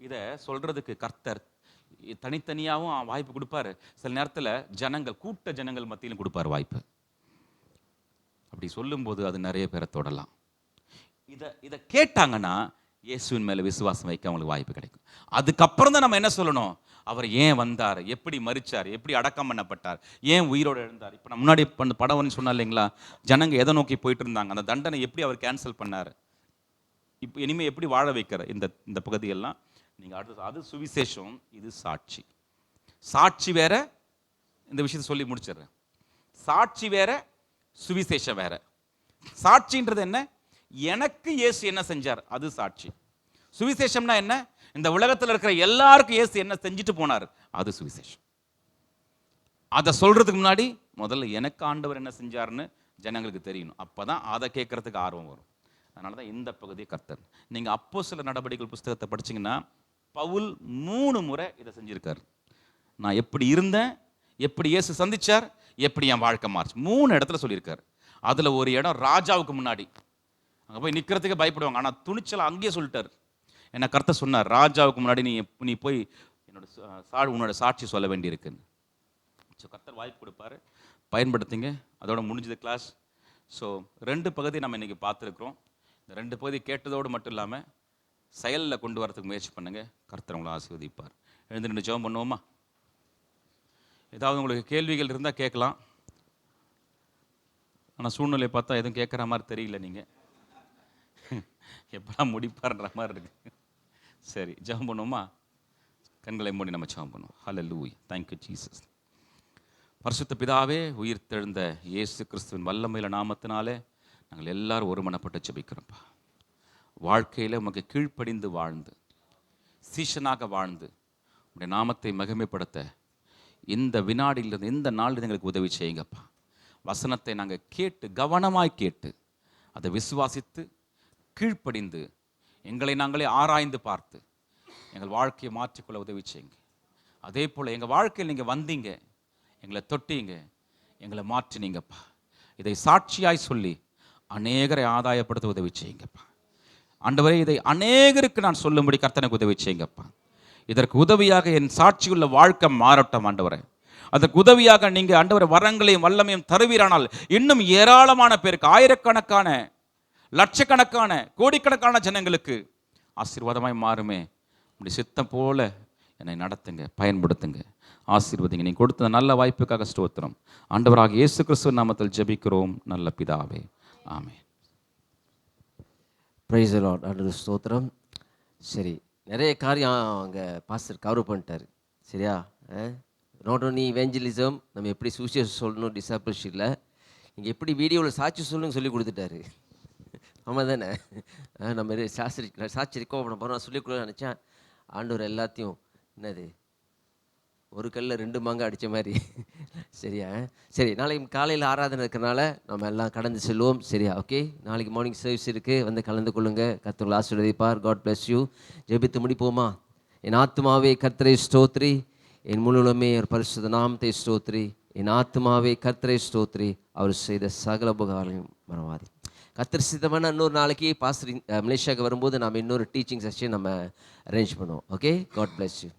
இதை சொல்கிறதுக்கு கர்த்தர் தனித்தனியாகவும் வாய்ப்பு கொடுப்பாரு. சில நேரத்தில் ஜனங்கள், கூட்ட ஜனங்கள் மத்தியிலும் கொடுப்பார் வாய்ப்பு. அப்படி சொல்லும்போது அது நிறைய பேரை தொடலாம். இதை கேட்டாங்கன்னா இயேசுவின் மேலே விசுவாசம் வைக்க அவங்களுக்கு வாய்ப்பு கிடைக்கும். அதுக்கப்புறம் தான் நம்ம என்ன சொல்லணும், அவர் ஏன் வந்தார், எப்படி மரிச்சார், எப்படி அடக்கம் பண்ணப்பட்டார், ஏன் உயிரோடு எழுந்தார். இப்போ நான் முன்னாடி படம் ஒன்று சொன்னா இல்லைங்களா, ஜனங்க எதை நோக்கி போயிட்டு இருந்தாங்க, அந்த தண்டனை எப்படி அவர் கேன்சல் பண்ணார், இப்போ இனிமேல் எப்படி வாழ வைக்கிற இந்த பகுதியெல்லாம் நீங்கள் அடுத்தது. அது சுவிசேஷம், இது சாட்சி. சாட்சி வேற, இந்த விஷயத்தை சொல்லி முடிச்சிடுறேன். சாட்சி வேற, சுவிசேஷம் வேற. சாட்சின்றது என்ன? எனக்கு இயேசு என்ன செஞ்சார் அது சாட்சி. சுவிசேஷம்னா என்ன? இந்த உலகத்தில் இருக்கிற எல்லாருக்கும் இயேசு என்ன செஞ்சுட்டு போனார் அது சுவிசேஷம். அதை சொல்றதுக்கு முன்னாடி முதல்ல எனக்கு ஆண்டவர் என்ன செஞ்சாருன்னு ஜனங்களுக்கு தெரியணும். அப்பதான் அதை கேட்கறதுக்கு ஆர்வம் வரும். அதனால தான் இந்த பகுதியை கர்த்தர். நீங்கள் அப்போஸ்தலர் நடவடிக்கைகள் புஸ்தகத்தை படிச்சீங்கன்னா பவுல் 3 முறை இதை செஞ்சிருக்காரு. நான் எப்படி இருந்தேன், எப்படி இயேசு சந்திச்சார், எப்படி என் வாழ்க்கை மாறுச்சு, 3 இடத்துல சொல்லியிருக்காரு. அதில் ஒரு இடம் ராஜாவுக்கு முன்னாடி, அங்கே போய் நிற்கிறதுக்கு பயப்படுவாங்க, ஆனால் துணிச்சல் அங்கேயே சொல்லிட்டார். என்ன கர்த்தர் சொன்னார், ராஜாவுக்கு முன்னாடி நீ போய் உன்னோட சாட்சி சொல்ல வேண்டியிருக்குன்னு. ஸோ கர்த்தர் வாய்ப்பு கொடுப்பாரு, பயன்படுத்திங்க. அதோட முடிஞ்சது கிளாஸ். ஸோ 2 பகுதி நம்ம இன்றைக்கி பார்த்துருக்குறோம். இந்த 2 பகுதி கேட்டதோடு மட்டும் இல்லாமல் செயலில் கொண்டு வரதுக்கு முயற்சி பண்ணுங்கள். கர்த்தர் உங்களை ஆசீர்வதிப்பார். எழுந்து நின்று ஜெபம் பண்ணுவோமா? ஏதாவது உங்களுக்கு கேள்விகள் இருந்தால் கேட்கலாம். ஆனால் சூழ்நிலையை பார்த்தா எதுவும் கேட்குற மாதிரி தெரியல. நீங்கள் எப்படா முடிப்பார்ன்ற மாதிரி இருக்கு. சரி, ஜெபம் பண்ணுவோமா? கண்களை மூடி நம்ம ஜெபம் பண்ணுவோம். ஹல்லேலூயா, தேங்க்யூ ஜீசஸ். பரிசுத்த பிதாவே, உயிர் தெழுந்த இயேசு கிறிஸ்துவின் வல்லமையில நாமத்தினாலே நாங்கள் எல்லாரும் ஒருமனப்பட்டு ஜெபிக்கிறோம்ப்பா. வாழ்க்கையில் உமக்கு கீழ்ப்படிந்து வாழ்ந்து சீஷனாக வாழ்ந்து உடைய நாமத்தை மகிமைப்படுத்த இந்த வினாடியிலிருந்து இந்த நாளில் எங்களுக்கு உதவி செய்யுங்கப்பா. வசனத்தை நாங்கள் கேட்டு கவனமாய் கேட்டு அதை விசுவாசித்து கீழ்ப்படிந்து எங்களை நாங்களே ஆராய்ந்து பார்த்து எங்கள் வாழ்க்கையை மாற்றிக்கொள்ள உதவி செய்யுங்க. அதே போல் எங்கள் வாழ்க்கையில் நீங்கள் வந்தீங்க, எங்களை தொட்டீங்க, எங்களை மாற்றினீங்கப்பா. இதை சாட்சியாய் சொல்லி அநேகரை ஆதாயப்படுத்த உதவி செய்யுங்கப்பா. ஆண்டவரே, இதை அநேகருக்கு நான் சொல்லும்படி கர்த்தனுக்கு உதவி செய்யுங்கப்பா. இதற்கு உதவியாக என் சாட்சியுள்ள வாழ்க்கை மாறட்டும் ஆண்டவரே. அதற்கு உதவியாக நீங்கள் ஆண்டவரை வரங்களையும் வல்லமையும் தருவீரானால் இன்னும் ஏராளமான பேருக்கு, ஆயிரக்கணக்கான லட்சக்கணக்கான கோடிக்கணக்கான ஜனங்களுக்கு ஆசீர்வாதமாய் மாறுமே. அப்படி சித்தம் போல என்னை நடத்துங்க, பயன்படுத்துங்க, ஆசீர்வதிங்க. நீங்கள் கொடுத்த நல்ல வாய்ப்புக்காக ஸ்தோத்திரம். ஆண்டவராக இயேசு கிறிஸ்துவின் நாமத்தில் ஜெபிக்கிறோம் நல்ல பிதாவே, ஆமென். Praise the Lord. ஆண்டவருக்கு ஸ்தோத்திரம். சரி, நிறைய காரியம் அங்கே பாஸ்டர் கவர் பண்ணிட்டார். சரியா? நாட் ஒன்லி இவெஞ்சலிசம், நம்ம எப்படி சுவிசேஷம் சொல்லணும், டிசாபிள்ஷிப்பில் நீங்கள் எப்படி வீடியோவில் சாட்சி சொல்லணும்னு சொல்லி கொடுத்துட்டாரு. ஆமாம் தானே? நம்ம சாட்சி ரிகவர் பண்ண போகிறோம் சொல்லி கொடுக்க நினச்சேன். ஆண்டவர் எல்லாத்தையும் என்னது ஒரு கல்ல 2 மாங்காய் அடித்த மாதிரி. சரியா? சரி, நாளைக்கு காலையில் ஆராதனை இருக்கிறனால நம்ம எல்லாம் கடந்து செல்வோம். சரியா? ஓகே, நாளைக்கு மார்னிங் சர்வீஸ் இருக்குது, வந்து கலந்து கொள்ளுங்கள். கர்த்தர் ஆசீர்வதிப்பார். God bless you. ஜெபித்து முடிப்போமா? என் ஆத்துமாவே கர்த்தரை ஸ்தோத்ரி, என் முழுமே ஒரு பரிசுத்த நாமத்தை ஸ்தோத்ரி. என் ஆத்துமாவே கர்த்தரை ஸ்தோத்ரி, அவர் செய்த சகல உபகாரங்களையும் மறவாதே. கர்த்தர் சித்தமான இன்னொரு நாளைக்கு பாஸ்டர் மலேசியாவுக்கு வரும்போது நம்ம இன்னொரு டீச்சிங் செஷன் நம்ம அரேஞ்ச் பண்ணுவோம். Okay, God bless you.